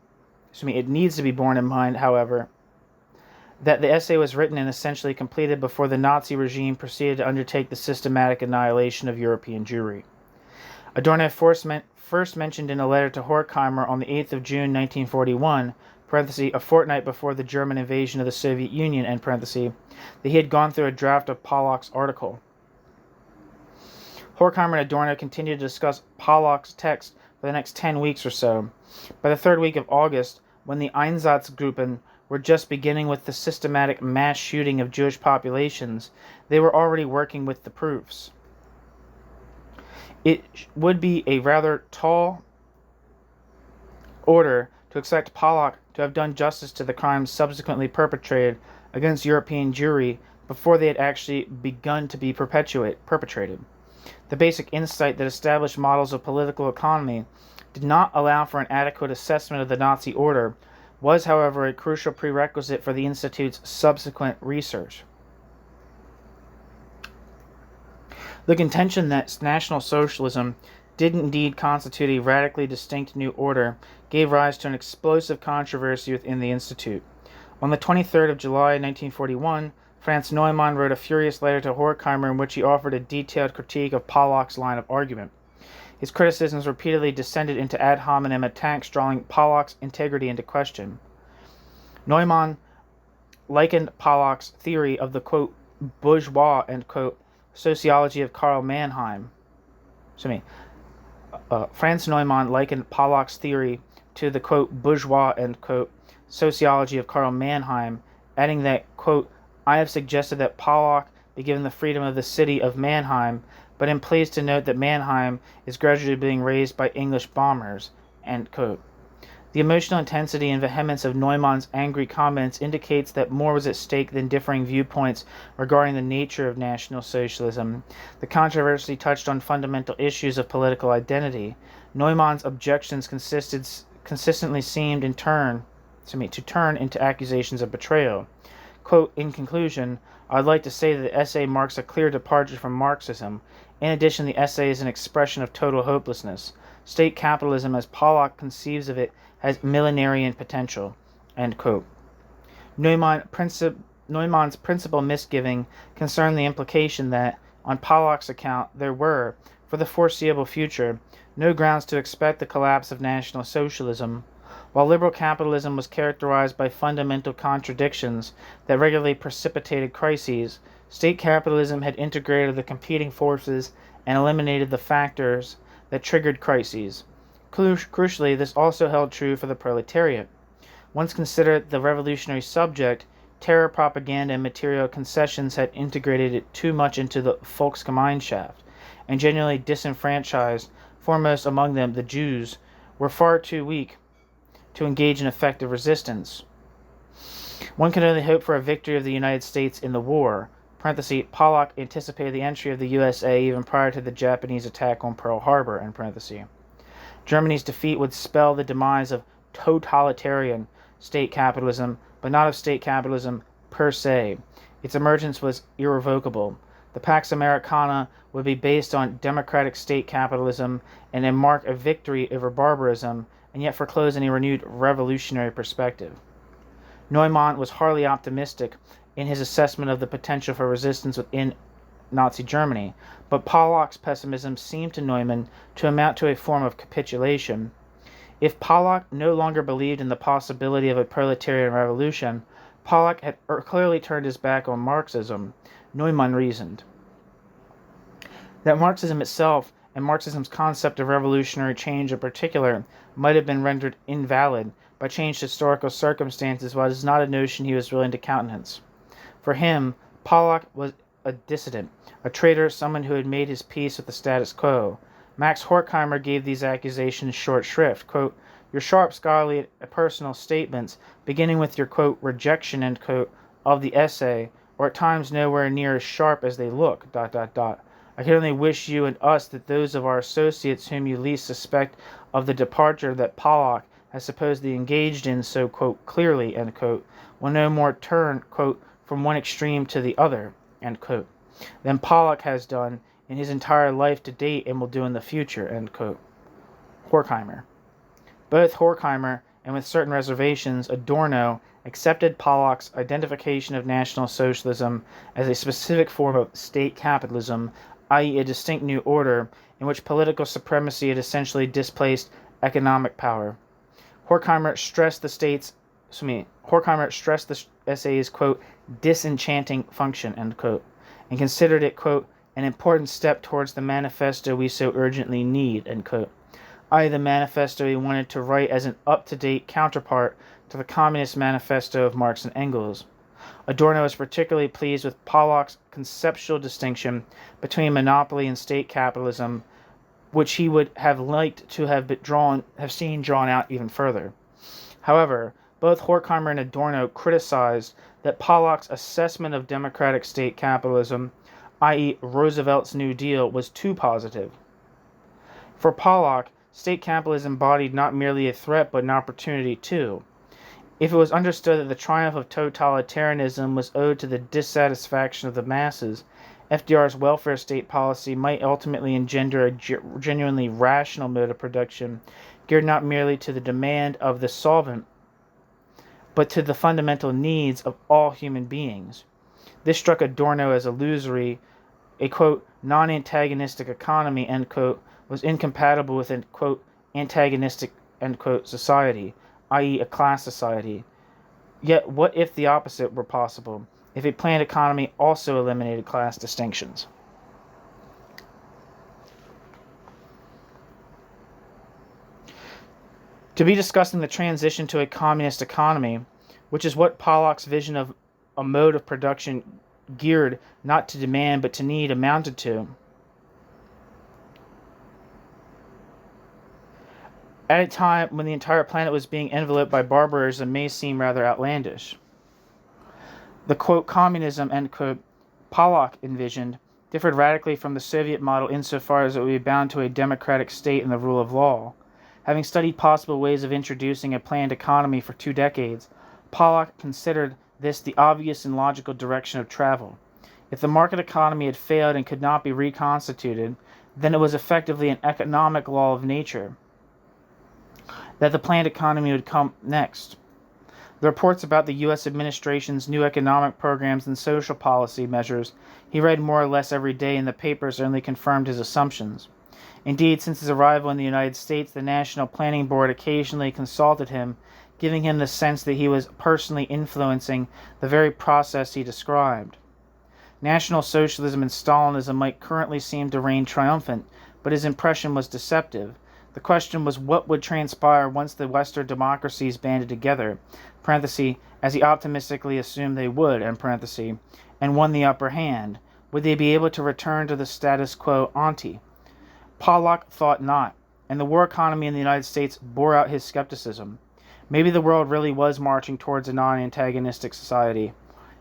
S1: was written and essentially completed before the Nazi regime proceeded to undertake the systematic annihilation of European Jewry. Adorno first mentioned in a letter to Horkheimer on the 8th of June 1941, a fortnight before the German invasion of the Soviet Union, that he had gone through a draft of Pollock's article. Horkheimer and Adorno continued to discuss Pollock's text for the next 10 weeks or so. By the third week of August, when the Einsatzgruppen were just beginning with the systematic mass shooting of Jewish populations, they were already working with the proofs. It would be a rather tall order to expect Pollock to have done justice to the crimes subsequently perpetrated against European Jewry before they had actually begun to be perpetrated. The basic insight that established models of political economy did not allow for an adequate assessment of the Nazi order was, however, a crucial prerequisite for the Institute's subsequent research. The contention that National Socialism did indeed constitute a radically distinct new order gave rise to an explosive controversy within the Institute. On the 23rd of July 1941, Franz Neumann wrote a furious letter to Horkheimer in which he offered a detailed critique of Pollock's line of argument. His criticisms repeatedly descended into ad hominem attacks, drawing Pollock's integrity into question. Neumann likened Pollock's theory of the, quote, bourgeois, end quote, sociology of Karl Mannheim. Franz Neumann likened Pollock's theory to the, quote, bourgeois, end quote, sociology of Karl Mannheim, adding that, quote, I have suggested that Pollock be given the freedom of the city of Mannheim, but am pleased to note that Mannheim is gradually being razed by English bombers, end quote. The emotional intensity and vehemence of Neumann's angry comments indicates that more was at stake than differing viewpoints regarding the nature of National Socialism. The controversy touched on fundamental issues of political identity. Neumann's objections consistently seemed to turn into accusations of betrayal. Quote, in conclusion, I'd like to say that the essay marks a clear departure from Marxism. In addition, the essay is an expression of total hopelessness. State capitalism, as Pollock conceives of it, has millenarian potential. End quote. Neumann's principal misgiving concerned the implication that, on Pollock's account, there were, for the foreseeable future, no grounds to expect the collapse of National Socialism. While liberal capitalism was characterized by fundamental contradictions that regularly precipitated crises, state capitalism had integrated the competing forces and eliminated the factors that triggered crises. Crucially, this also held true for the proletariat. Once considered the revolutionary subject, terror propaganda and material concessions had integrated it too much into the Volksgemeinschaft, and genuinely disenfranchised, foremost among them the Jews, were far too weak to engage in effective resistance. One can only hope for a victory of the United States in the war. Pollock anticipated the entry of the USA even prior to the Japanese attack on Pearl Harbor. Germany's defeat would spell the demise of totalitarian state capitalism, but not of state capitalism per se. Its emergence was irrevocable. The Pax Americana would be based on democratic state capitalism and then mark a victory over barbarism, and yet foreclose any renewed revolutionary perspective. Neumann was hardly optimistic in his assessment of the potential for resistance within Nazi Germany, but Pollock's pessimism seemed to Neumann to amount to a form of capitulation. If Pollock no longer believed in the possibility of a proletarian revolution, Pollock had clearly turned his back on Marxism. Neumann reasoned that Marxism itself, and Marxism's concept of revolutionary change in particular, might have been rendered invalid by changed historical circumstances, while it is not a notion he was willing to countenance. For him, Pollock was a dissident, a traitor, someone who had made his peace with the status quo. Max Horkheimer gave these accusations short shrift. Quote, your sharp scholarly personal statements, beginning with your, quote, rejection, end quote, of the essay, are at times nowhere near as sharp as they look, ... I can only wish you and us that those of our associates whom you least suspect of the departure that Pollock has supposedly engaged in so, quote, clearly, end quote, will no more turn, quote, from one extreme to the other, end quote, than Pollock has done in his entire life to date and will do in the future, end quote. Horkheimer. Both Horkheimer and, with certain reservations, Adorno accepted Pollock's identification of National Socialism as a specific form of state capitalism, i.e. a distinct new order in which political supremacy had essentially displaced economic power. Horkheimer stressed the essay's, quote, disenchanting function, end quote, and considered it, quote, an important step towards the manifesto we so urgently need, end quote, i.e. the manifesto he wanted to write as an up-to-date counterpart to the Communist Manifesto of Marx and Engels. Adorno was particularly pleased with Pollock's conceptual distinction between monopoly and state capitalism, which he would have liked to have seen drawn out even further. However, both Horkheimer and Adorno criticized that Pollock's assessment of democratic state capitalism, i.e. Roosevelt's New Deal, was too positive. For Pollock, state capitalism embodied not merely a threat but an opportunity too. If it was understood that the triumph of totalitarianism was owed to the dissatisfaction of the masses, FDR's welfare state policy might ultimately engender a genuinely rational mode of production, geared not merely to the demand of the solvent, but to the fundamental needs of all human beings. This struck Adorno as illusory. A, quote, non-antagonistic economy, end quote, was incompatible with an, quote, antagonistic, end quote, society, i.e. a class society. Yet what if the opposite were possible, if a planned economy also eliminated class distinctions? To be discussing the transition to a communist economy, which is what Pollock's vision of a mode of production geared not to demand but to need amounted to. at a time when the entire planet was being enveloped by barbarism may seem rather outlandish. The, quote, communism, end quote, Pollock envisioned differed radically from the Soviet model insofar as it would be bound to a democratic state and the rule of law. Having studied possible ways of introducing a planned economy for 2 decades, Pollock considered this the obvious and logical direction of travel. If the market economy had failed and could not be reconstituted, then it was effectively an economic law of nature that the planned economy would come next. The reports about the U.S. administration's new economic programs and social policy measures he read more or less every day in the papers only confirmed his assumptions. Indeed, since his arrival in the United States, the National Planning Board occasionally consulted him, giving him the sense that he was personally influencing the very process he described. National Socialism and Stalinism might currently seem to reign triumphant, but his impression was deceptive. The question was what would transpire once the Western democracies banded together, as he optimistically assumed they would, and won the upper hand. Would they be able to return to the status quo ante? Pollock thought not, and the war economy in the United States bore out his skepticism. Maybe the world really was marching towards a non-antagonistic society.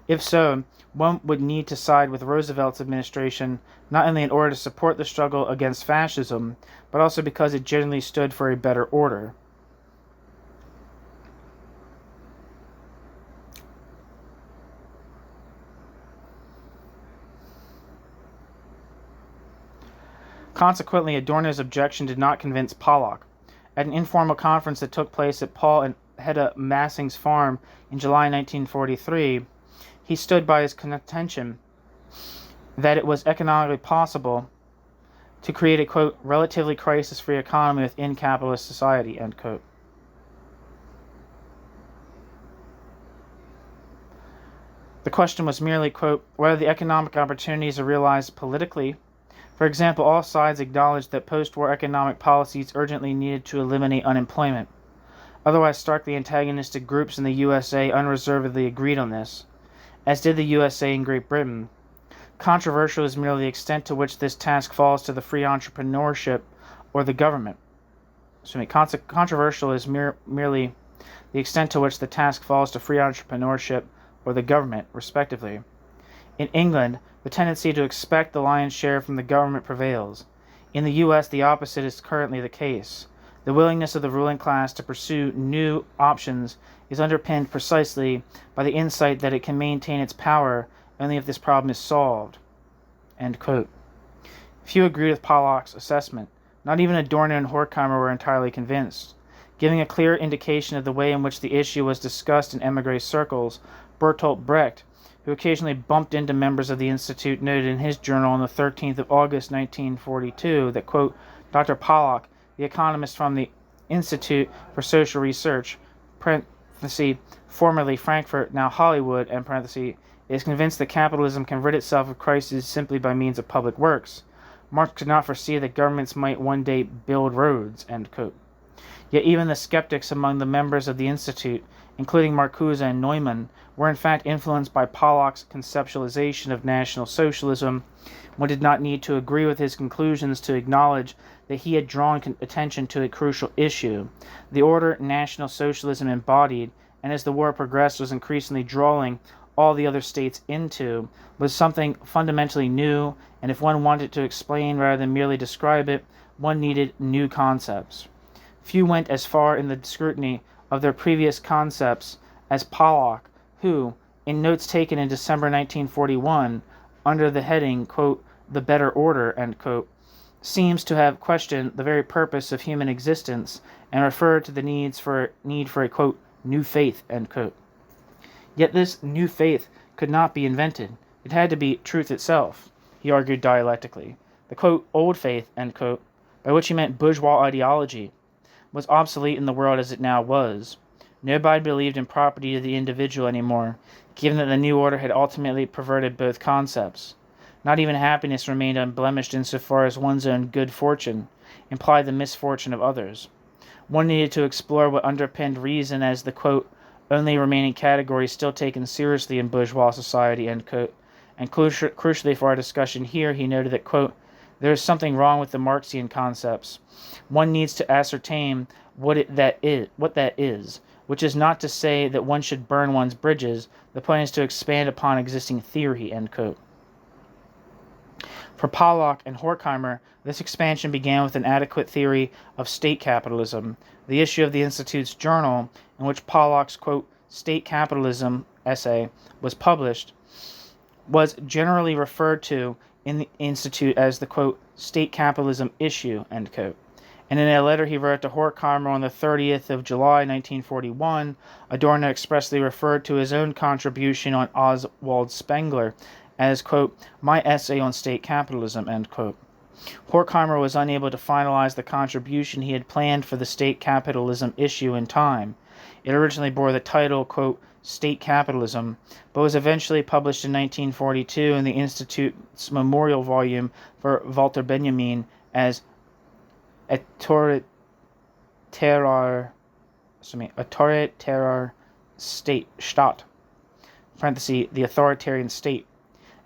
S1: If so, one would need to side with Roosevelt's administration, not only in order to support the struggle against fascism, but also because it generally stood for a better order. Consequently, Adorno's objection did not convince Pollock. At an informal conference that took place at Paul and Hedda Massing's farm in July 1943, he stood by his contention that it was economically possible to create a, quote, relatively crisis-free economy within capitalist society, end quote. The question was merely, quote, whether the economic opportunities are realized politically. For example, all sides acknowledged that post-war economic policies urgently needed to eliminate unemployment. Otherwise starkly antagonistic groups in the USA unreservedly agreed on this, as did the USA and Great Britain. Controversial is merely the extent to which this task falls to the free entrepreneurship or the government. Controversial is merely the extent to which the task falls to free entrepreneurship or the government, respectively. In England, the tendency to expect the lion's share from the government prevails. In the U.S., the opposite is currently the case. The willingness of the ruling class to pursue new options is underpinned precisely by the insight that it can maintain its power only if this problem is solved. End quote. Few agreed with Pollock's assessment. Not even Adorno and Horkheimer were entirely convinced. Giving a clear indication of the way in which the issue was discussed in émigré circles, Bertolt Brecht, who occasionally bumped into members of the Institute, noted in his journal on the 13th of August 1942 that, quote, Dr. Pollock, the economist from the Institute for Social Research, formerly Frankfurt, now Hollywood, is convinced that capitalism can rid itself of crises simply by means of public works. Marx could not foresee that governments might one day build roads, end quote. Yet even the skeptics among the members of the Institute, including Marcuse and Neumann, were in fact influenced by Pollock's conceptualization of National Socialism. One did not need to agree with his conclusions to acknowledge that he had drawn attention to a crucial issue. The order National Socialism embodied, and as the war progressed was increasingly drawing all the other states into, was something fundamentally new, and if one wanted to explain rather than merely describe it, one needed new concepts. Few went as far in the scrutiny of their previous concepts as Pollock, who, in notes taken in December 1941, under the heading, quote, the better order, end quote, seems to have questioned the very purpose of human existence and referred to the need for a, quote, new faith, end quote. Yet this new faith could not be invented. It had to be truth itself, he argued dialectically. The, quote, old faith, end quote, by which he meant bourgeois ideology, was obsolete in the world as it now was. Nobody believed in property of the individual anymore, given that the new order had ultimately perverted both concepts. Not even happiness remained unblemished insofar as one's own good fortune implied the misfortune of others. One needed to explore what underpinned reason as the, quote, only remaining category still taken seriously in bourgeois society, end quote. And crucially for our discussion here, he noted that, quote, There is something wrong with the Marxian concepts. One needs to ascertain what that is, which is not to say that one should burn one's bridges. The point is to expand upon existing theory." End quote. For Pollock and Horkheimer, this expansion began with an adequate theory of state capitalism. The issue of the Institute's journal, in which Pollock's, quote, "State Capitalism" essay was published, was generally referred to in the Institute as the, quote, "State Capitalism issue," end quote. And in a letter he wrote to Horkheimer on the 30th of July, 1941, Adorno expressly referred to his own contribution on Oswald Spengler as, quote, "My essay on state capitalism," end quote. Horkheimer was unable to finalize the contribution he had planned for the state capitalism issue in time. It originally bore the title, quote, "State Capitalism," but was eventually published in 1942 in the Institute's memorial volume for Walter Benjamin as Autoritarer Staat, parenthesis, the authoritarian state.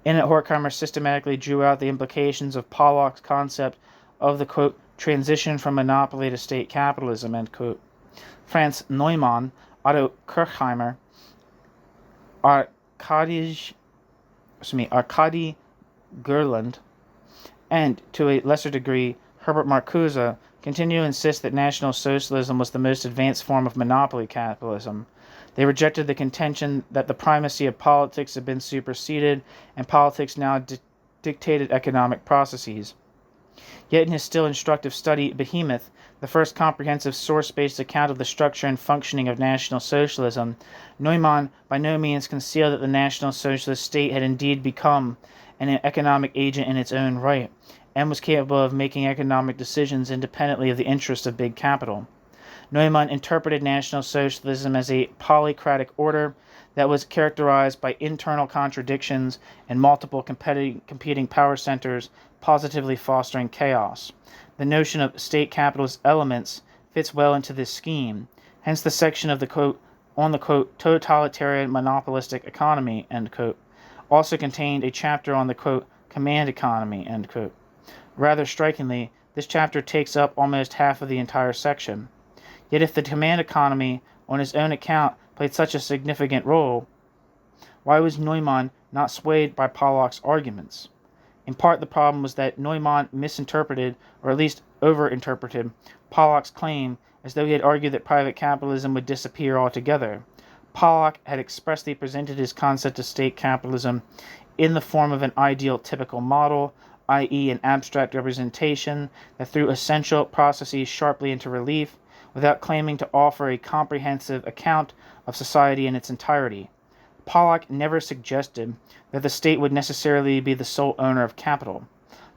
S1: In it, Horkheimer systematically drew out the implications of Pollock's concept of the, quote, "transition from monopoly to state capitalism," end quote. Franz Neumann, Otto Kirchheimer, Arkady Gerland, and, to a lesser degree, Herbert Marcuse, continue to insist that National Socialism was the most advanced form of monopoly capitalism. They rejected the contention that the primacy of politics had been superseded and politics now dictated economic processes. Yet in his still instructive study, Behemoth, the first comprehensive source-based account of the structure and functioning of National Socialism, Neumann by no means concealed that the National Socialist state had indeed become an economic agent in its own right, and was capable of making economic decisions independently of the interests of big capital. Neumann interpreted National Socialism as a polycratic order that was characterized by internal contradictions and multiple competing power centers positively fostering chaos. The notion of state capitalist elements fits well into this scheme, hence the section of the, quote, on the, quote, "totalitarian monopolistic economy," end quote, also contained a chapter on the, quote, "command economy," end quote. Rather strikingly, this chapter takes up almost half of the entire section. Yet if the command economy, on his own account, played such a significant role, why was Neumann not swayed by Pollock's arguments? In part, the problem was that Neumann misinterpreted, or at least overinterpreted, Pollock's claim as though he had argued that private capitalism would disappear altogether. Pollock had expressly presented his concept of state capitalism in the form of an ideal typical model, i.e. an abstract representation that threw essential processes sharply into relief, without claiming to offer a comprehensive account of society in its entirety. Pollock never suggested that the state would necessarily be the sole owner of capital.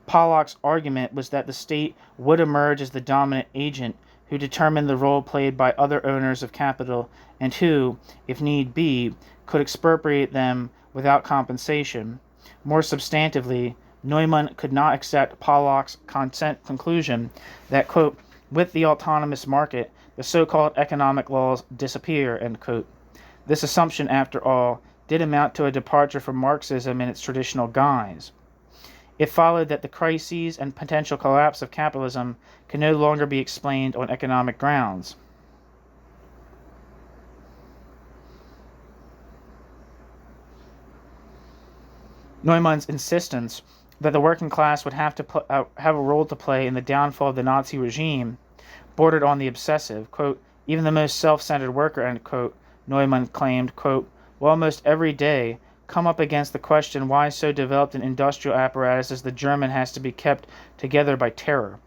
S1: Pollock's argument was that the state would emerge as the dominant agent who determined the role played by other owners of capital and who, if need be, could expropriate them without compensation. More substantively, Neumann could not accept Pollock's conclusion that, quote, "with the autonomous market, the so-called economic laws disappear," end quote. This assumption, after all, did amount to a departure from Marxism in its traditional guise. It followed that the crises and potential collapse of capitalism can no longer be explained on economic grounds. Neumann's insistence that the working class would have a role to play in the downfall of the Nazi regime bordered on the obsessive. Quote, "Even the most self-centered worker," end quote, Neumann claimed, quote, "will almost every day come up against the question why so developed an industrial apparatus as the German has to be kept together by terror.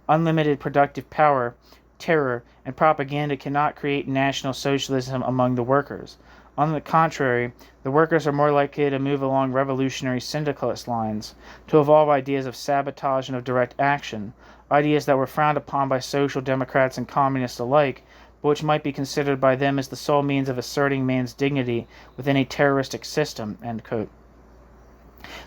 S1: Unlimited productive power, terror, and propaganda cannot create National Socialism among the workers. On the contrary, the workers are more likely to move along revolutionary syndicalist lines, to evolve ideas of sabotage and of direct action, ideas that were frowned upon by social democrats and communists alike, but which might be considered by them as the sole means of asserting man's dignity within a terroristic system," end quote.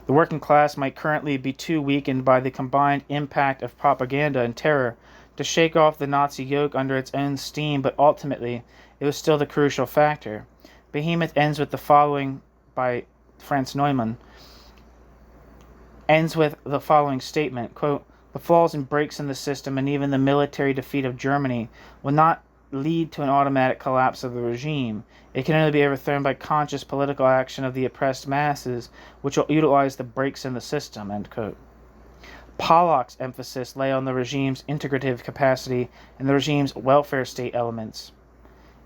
S1: The working class might currently be too weakened by the combined impact of propaganda and terror to shake off the Nazi yoke under its own steam, but ultimately it was still the crucial factor. Behemoth ends with the following by Franz Neumann. ends with the following statement, quote, "The flaws and breaks in the system and even the military defeat of Germany will not lead to an automatic collapse of the regime. It can only be overthrown by conscious political action of the oppressed masses, which will utilize the breaks in the system," end quote. Pollock's emphasis lay on the regime's integrative capacity and the regime's welfare state elements.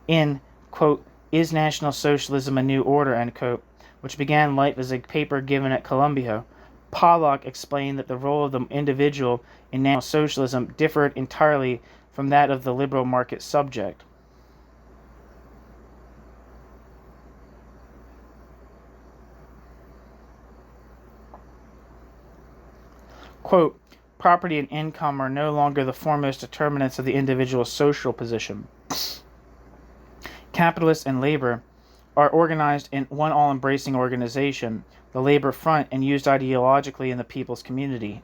S1: In, quote, "Is National Socialism a New Order?" end quote, which began life as a paper given at Columbia, Pollock explained that the role of the individual in National Socialism differed entirely from that of the liberal market subject. Quote, "Property and income are no longer the foremost determinants of the individual's social position. Capitalists and labor are organized in one all-embracing organization, the labor front, and used ideologically in the people's community. ...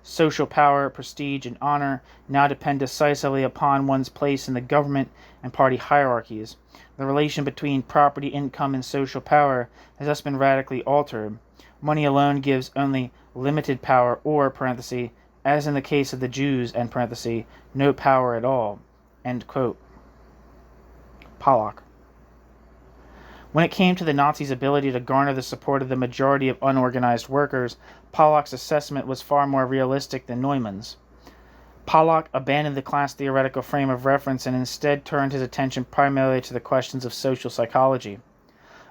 S1: Social power, prestige, and honor now depend decisively upon one's place in the government and party hierarchies. The relation between property, income, and social power has thus been radically altered. Money alone gives only limited power, or, parenthesis, as in the case of the Jews, end parenthesis, no power at all," end quote. Pollock. When it came to the Nazis' ability to garner the support of the majority of unorganized workers, Pollock's assessment was far more realistic than Neumann's. Pollock abandoned the class theoretical frame of reference and instead turned his attention primarily to the questions of social psychology.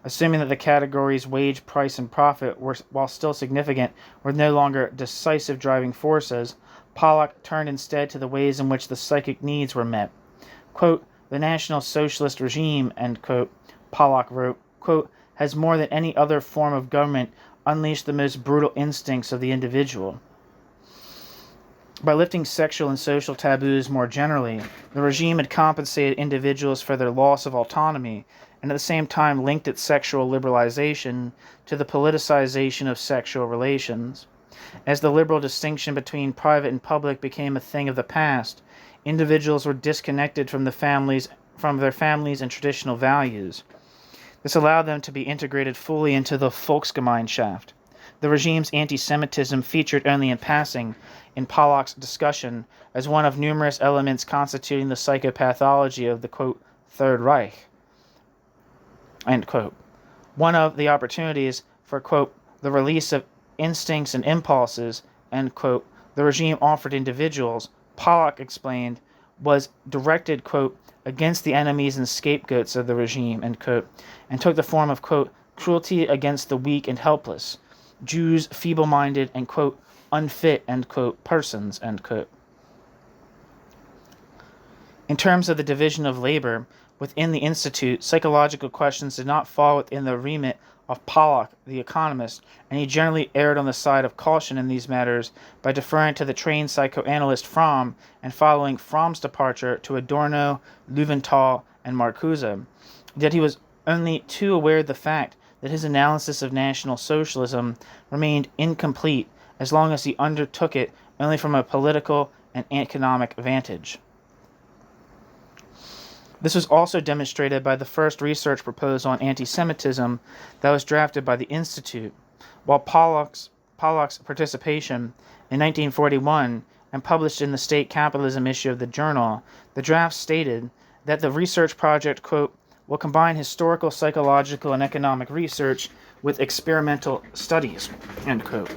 S1: Assuming that the categories wage, price, and profit were, while still significant, were no longer decisive driving forces, Pollock turned instead to the ways in which the psychic needs were met. Quote, "The National Socialist regime," end quote, Pollock wrote, quote, "has more than any other form of government unleashed the most brutal instincts of the individual. By lifting sexual and social taboos more generally, the regime had compensated individuals for their loss of autonomy and at the same time linked its sexual liberalization to the politicization of sexual relations. As the liberal distinction between private and public became a thing of the past, individuals were disconnected from their families and traditional values. This allowed them to be integrated fully into the Volksgemeinschaft. The regime's anti-Semitism featured only in passing in Pollock's discussion as one of numerous elements constituting the psychopathology of the, quote, Third Reich, end quote. One of the opportunities for, quote, the release of instincts and impulses, end quote, the regime offered individuals, Pollock explained, was directed, quote, against the enemies and scapegoats of the regime, end quote, and took the form of, quote, cruelty against the weak and helpless, Jews, feeble-minded, and, quote, unfit, end quote, persons, end quote. In terms of the division of labor within the Institute, psychological questions did not fall within the remit of Pollock, the economist, and he generally erred on the side of caution in these matters by deferring to the trained psychoanalyst Fromm and following Fromm's departure to Adorno, Löwenthal, and Marcuse. Yet he was only too aware of the fact that his analysis of National Socialism remained incomplete as long as he undertook it only from a political and economic vantage. This was also demonstrated by the first research proposal on anti-Semitism that was drafted by the Institute, while Pollock's participation in 1941 and published in the State Capitalism issue of the Journal, the draft stated that the research project, quote, will combine historical, psychological, and economic research with experimental studies, end quote.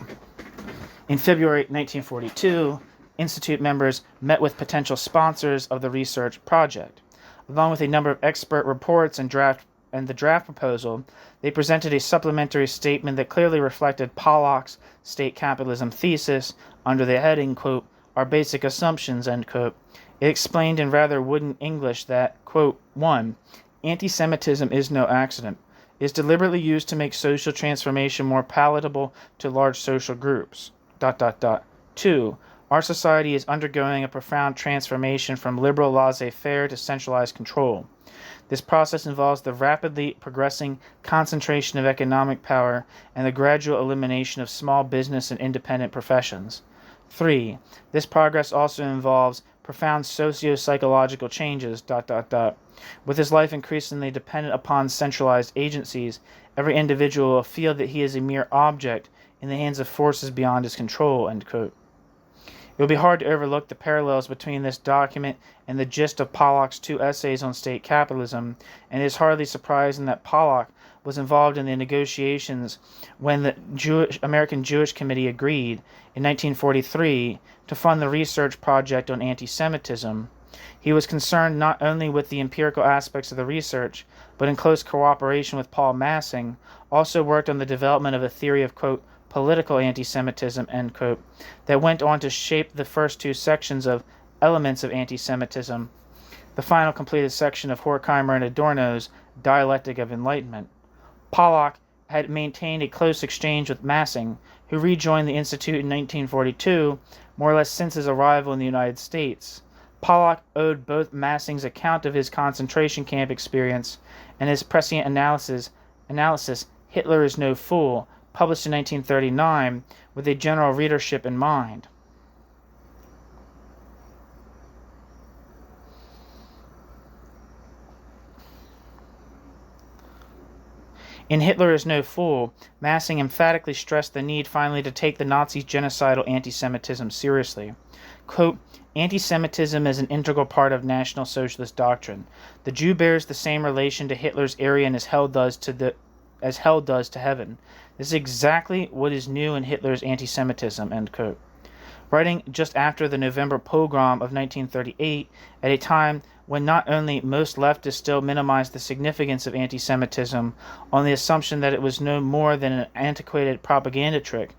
S1: In February 1942, Institute members met with potential sponsors of the research project. Along with a number of expert reports and the draft proposal, they presented a supplementary statement that clearly reflected Pollock's state capitalism thesis under the heading, quote, our basic assumptions, end quote. It explained in rather wooden English that, quote, 1. Anti-Semitism is no accident. It is deliberately used to make social transformation more palatable to large social groups. ... 2. Our society is undergoing a profound transformation from liberal laissez-faire to centralized control. This process involves the rapidly progressing concentration of economic power and the gradual elimination of small business and independent professions. 3. This progress also involves profound socio-psychological changes, ... With his life increasingly dependent upon centralized agencies, every individual will feel that he is a mere object in the hands of forces beyond his control, end quote. It would be hard to overlook the parallels between this document and the gist of Pollock's 2 essays on state capitalism, and it is hardly surprising that Pollock was involved in the negotiations when the American Jewish Committee agreed in 1943 to fund the research project on anti-Semitism. He was concerned not only with the empirical aspects of the research, but in close cooperation with Paul Massing, also worked on the development of a theory of, quote, political anti-Semitism, end quote, that went on to shape the first 2 sections of Elements of Anti-Semitism, the final completed section of Horkheimer and Adorno's Dialectic of Enlightenment. Pollock had maintained a close exchange with Massing, who rejoined the Institute in 1942, more or less since his arrival in the United States. Pollock owed both Massing's account of his concentration camp experience and his prescient analysis Hitler is No Fool, published in 1939, with a general readership in mind. In Hitler is No Fool, Massing emphatically stressed the need finally to take the Nazis' genocidal anti-Semitism seriously. Quote, anti-Semitism is an integral part of National Socialist doctrine. The Jew bears the same relation to Hitler's Aryan as hell does to heaven. This is exactly what is new in Hitler's anti-Semitism, end quote. Writing just after the November pogrom of 1938, at a time when not only most leftists still minimized the significance of anti-Semitism on the assumption that it was no more than an antiquated propaganda trick,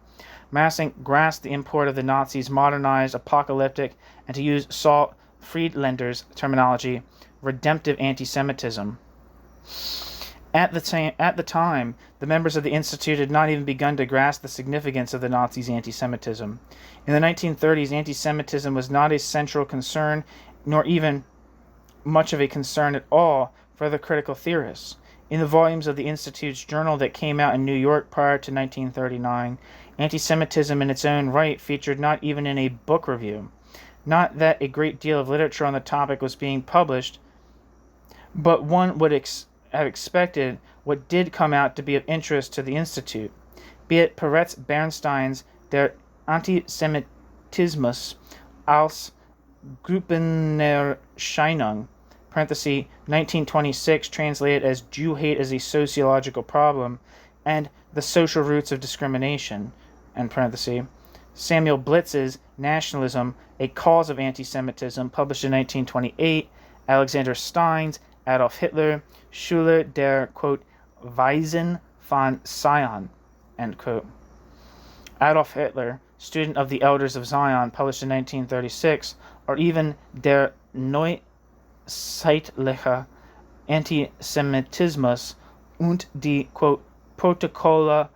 S1: Massing grasped the import of the Nazis' modernized, apocalyptic, and to use Saul Friedlander's terminology, redemptive anti-Semitism. At the time, the members of the Institute had not even begun to grasp the significance of the Nazis' anti-Semitism. In the 1930s, anti-Semitism was not a central concern, nor even much of a concern at all for the critical theorists. In the volumes of the Institute's journal that came out in New York prior to 1939, anti-Semitism in its own right featured not even in a book review. Not that a great deal of literature on the topic was being published, but one would have expected what did come out to be of interest to the Institute, be it Peretz Bernstein's Der Antisemitismus als Gruppenerscheinung, parenthesis, 1926, translated as Jew hate as a sociological problem, and the social roots of discrimination, end parenthesis. Samuel Blitz's Nationalism, a Cause of Anti-Semitism, published in 1928, Alexander Stein's Adolf Hitler, Schüler der, quote, Weisen von Zion, end quote. Adolf Hitler, student of the Elders of Zion, published in 1936, or even Der Neuzeitliche Antisemitismus und die, quote, Protokolle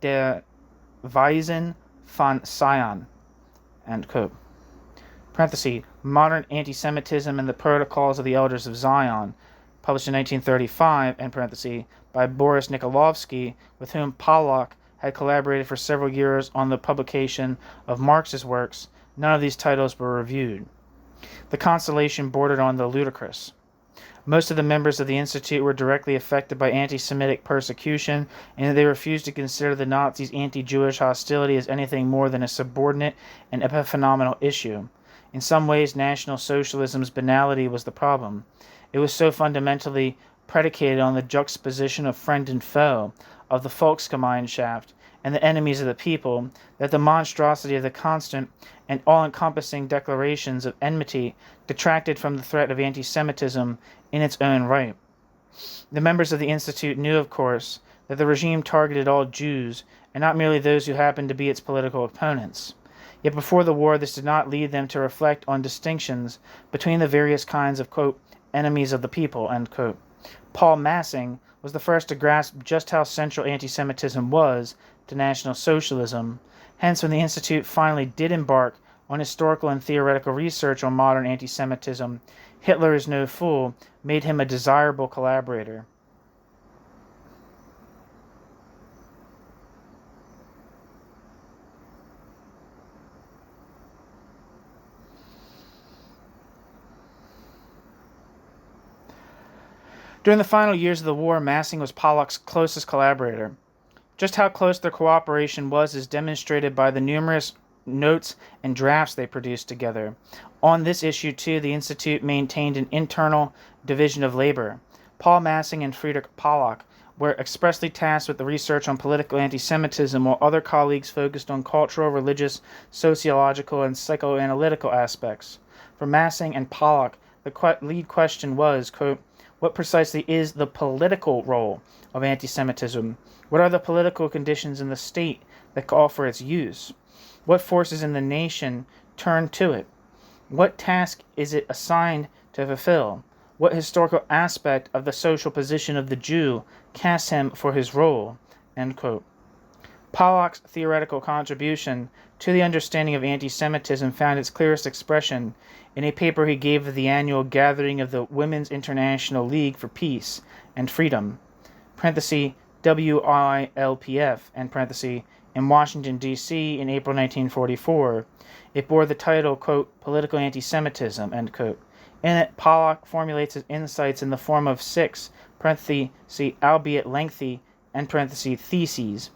S1: der Weisen von Zion, end quote. Parenthesis, Modern Anti-Semitism and the Protocols of the Elders of Zion, published in 1935, end parenthesis, by Boris Nikolovsky, with whom Pollock had collaborated for several years on the publication of Marx's works. None of these titles were reviewed. The constellation bordered on the ludicrous. Most of the members of the Institute were directly affected by anti-Semitic persecution, and they refused to consider the Nazis' anti-Jewish hostility as anything more than a subordinate and epiphenomenal issue. In some ways, National Socialism's banality was the problem. It was so fundamentally predicated on the juxtaposition of friend and foe, of the Volksgemeinschaft and the enemies of the people, that the monstrosity of the constant and all-encompassing declarations of enmity detracted from the threat of anti-Semitism in its own right. The members of the Institute knew, of course, that the regime targeted all Jews, and not merely those who happened to be its political opponents. Yet before the war, this did not lead them to reflect on distinctions between the various kinds of, quote, enemies of the people, end quote. Paul Massing was the first to grasp just how central anti-Semitism was to National Socialism. Hence, when the Institute finally did embark on historical and theoretical research on modern anti-Semitism, Hitler is No Fool made him a desirable collaborator. During the final years of the war, Massing was Pollock's closest collaborator. Just how close their cooperation was is demonstrated by the numerous notes and drafts they produced together. On this issue, too, the Institute maintained an internal division of labor. Paul Massing and Friedrich Pollock were expressly tasked with the research on political anti-Semitism, while other colleagues focused on cultural, religious, sociological, and psychoanalytical aspects. For Massing and Pollock, the lead question was, quote, what precisely is the political role of anti-Semitism? What are the political conditions in the state that call for its use? What forces in the nation turn to it? What task is it assigned to fulfill? What historical aspect of the social position of the Jew casts him for his role? End quote. Pollock's theoretical contribution to the understanding of anti-Semitism found its clearest expression in a paper he gave at the annual gathering of the Women's International League for Peace and Freedom, WILPF, in Washington, D.C. in April 1944. It bore the title, quote, Political Anti-Semitism, end quote. In it, Pollock formulates his insights in the form of 6, albeit lengthy, theses.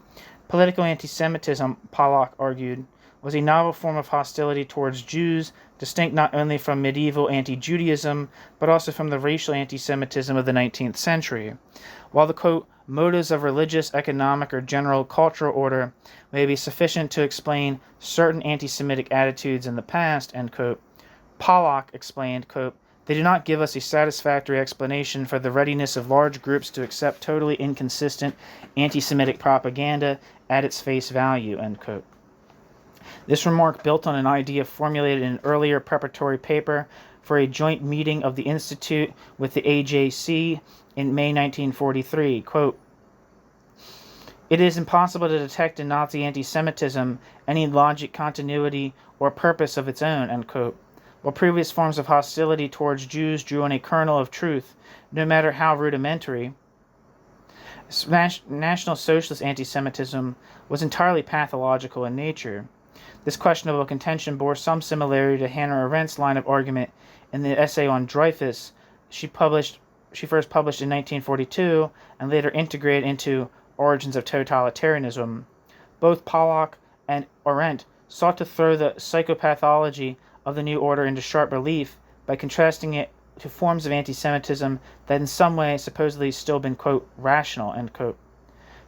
S1: Political anti-Semitism, Pollock argued, was a novel form of hostility towards Jews, distinct not only from medieval anti-Judaism, but also from the racial anti-Semitism of the 19th century. While the, quote, motives of religious, economic, or general cultural order may be sufficient to explain certain anti-Semitic attitudes in the past, end quote, Pollock explained, quote, they do not give us a satisfactory explanation for the readiness of large groups to accept totally inconsistent anti-Semitic propaganda at its face value, end quote. This remark built on an idea formulated in an earlier preparatory paper for a joint meeting of the Institute with the AJC in May 1943, quote, it is impossible to detect in Nazi anti-Semitism any logic, continuity, or purpose of its own, end quote. While previous forms of hostility towards Jews drew on a kernel of truth, no matter how rudimentary, National Socialist anti-Semitism was entirely pathological in nature. This questionable contention bore some similarity to Hannah Arendt's line of argument in the essay on Dreyfus she first published in 1942 and later integrated into Origins of Totalitarianism. Both Pollock and Arendt sought to throw the psychopathology of the new order into sharp relief by contrasting it to forms of anti-Semitism that in some way supposedly still been, quote, rational, end quote.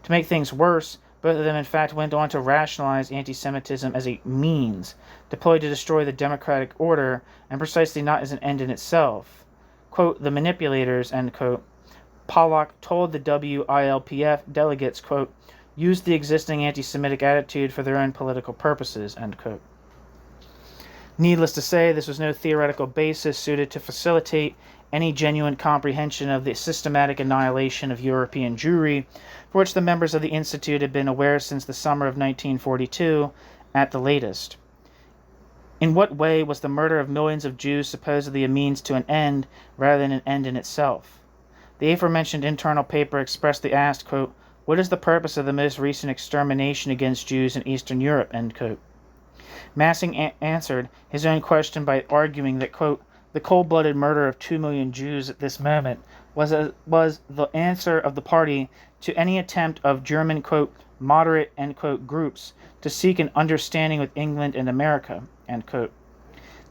S1: To make things worse, both of them in fact went on to rationalize anti-Semitism as a means deployed to destroy the democratic order and precisely not as an end in itself. Quote, the manipulators, end quote, Pollock told the WILPF delegates, quote, used the existing anti-Semitic attitude for their own political purposes, end quote. Needless to say, this was no theoretical basis suited to facilitate any genuine comprehension of the systematic annihilation of European Jewry, for which the members of the Institute had been aware since the summer of 1942 at the latest. In what way was the murder of millions of Jews supposedly a means to an end rather than an end in itself? The aforementioned internal paper expressly asked, quote, what is the purpose of the most recent extermination against Jews in Eastern Europe, end quote. Massing answered his own question by arguing that, quote, the cold-blooded murder of 2 million Jews at this moment was the answer of the party to any attempt of German, quote, moderate, end quote, groups to seek an understanding with England and America, end quote.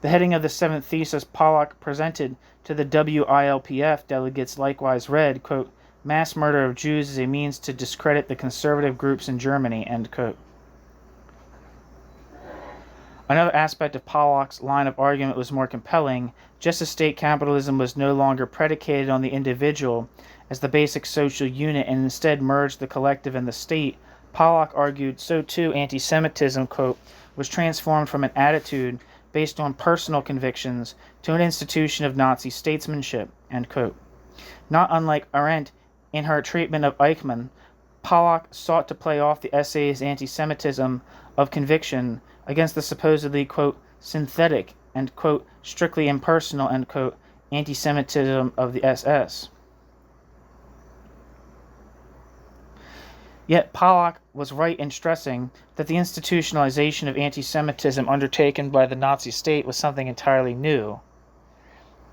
S1: The heading of the 7th thesis Pollock presented to the WILPF delegates likewise read, quote, mass murder of Jews is a means to discredit the conservative groups in Germany, end quote. Another aspect of Pollock's line of argument was more compelling. Just as state capitalism was no longer predicated on the individual as the basic social unit and instead merged the collective and the state, Pollock argued so too anti-Semitism, quote, was transformed from an attitude based on personal convictions to an institution of Nazi statesmanship, end quote. Not unlike Arendt in her treatment of Eichmann, Pollock sought to play off the essay's anti-Semitism of conviction against the supposedly, quote, synthetic and, quote, strictly impersonal, end quote, anti-Semitism of the SS. Yet Pollock was right in stressing that the institutionalization of anti-Semitism undertaken by the Nazi state was something entirely new.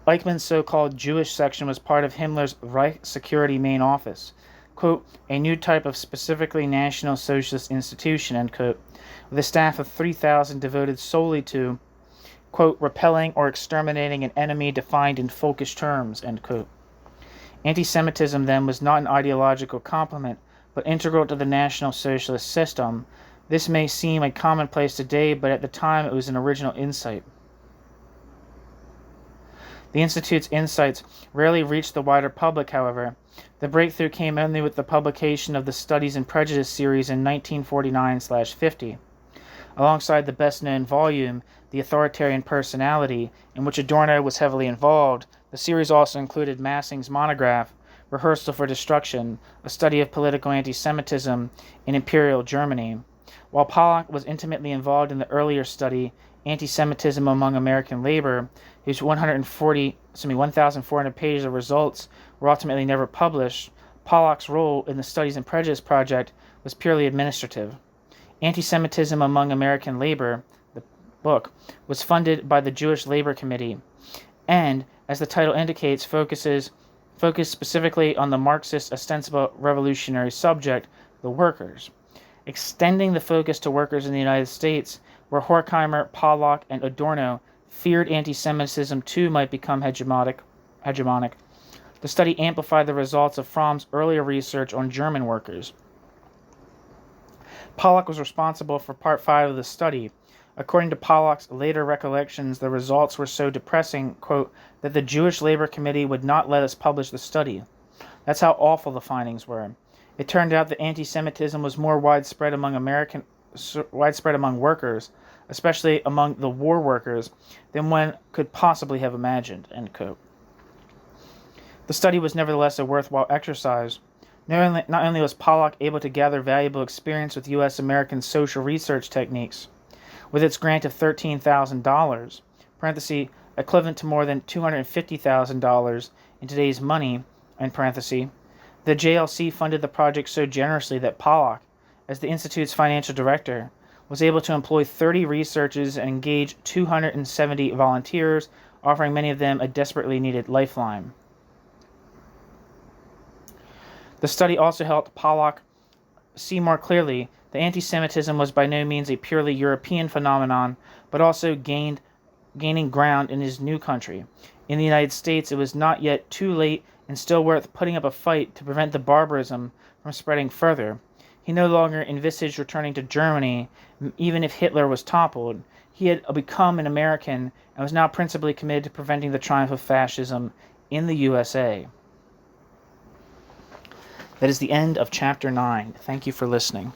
S1: Eichmann's so-called Jewish section was part of Himmler's Reich Security main office. quote, a new type of specifically National Socialist institution, end quote, with a staff of 3,000 devoted solely to, quote, repelling or exterminating an enemy defined in folkish terms, end quote. Anti-Semitism, then, was not an ideological complement, but integral to the National Socialist system. This may seem a commonplace today, but at the time it was an original insight. The Institute's insights rarely reached the wider public, however. The breakthrough came only with the publication of the Studies in Prejudice series in 1949/50. Alongside the best-known volume, The Authoritarian Personality, in which Adorno was heavily involved, the series also included Massing's monograph, Rehearsal for Destruction, a study of political anti-Semitism in Imperial Germany. While Pollock was intimately involved in the earlier study, Anti-Semitism Among American Labor, whose 1,400 pages of results were ultimately never published, Pollock's role in the Studies in Prejudice project was purely administrative. Anti-Semitism Among American Labor, the book, was funded by the Jewish Labor Committee, and, as the title indicates, focused specifically on the Marxist ostensible revolutionary subject, the workers, extending the focus to workers in the United States, where Horkheimer, Pollock, and Adorno feared anti-Semitism too might become hegemonic. The study amplified the results of Fromm's earlier research on German workers. Pollock was responsible for Part 5 of the study. According to Pollock's later recollections, the results were so depressing, quote, that the Jewish Labor Committee would not let us publish the study. That's how awful the findings were. It turned out that anti-Semitism was more widespread among workers, especially among the war workers, than one could possibly have imagined, end quote. The study was nevertheless a worthwhile exercise. Not only was Pollock able to gather valuable experience with U.S. American social research techniques, with its grant of $13,000, parenthesis, equivalent to more than $250,000 in today's money, end parenthesis, the JLC funded the project so generously that Pollock, as the Institute's financial director, was able to employ 30 researchers and engage 270 volunteers, offering many of them a desperately needed lifeline. The study also helped Pollock see more clearly that anti-Semitism was by no means a purely European phenomenon, but also gaining ground in his new country. In the United States, it was not yet too late and still worth putting up a fight to prevent the barbarism from spreading further. He no longer envisaged returning to Germany, even if Hitler was toppled. He had become an American and was now principally committed to preventing the triumph of fascism in the USA. That is the end of Chapter 9. Thank you for listening.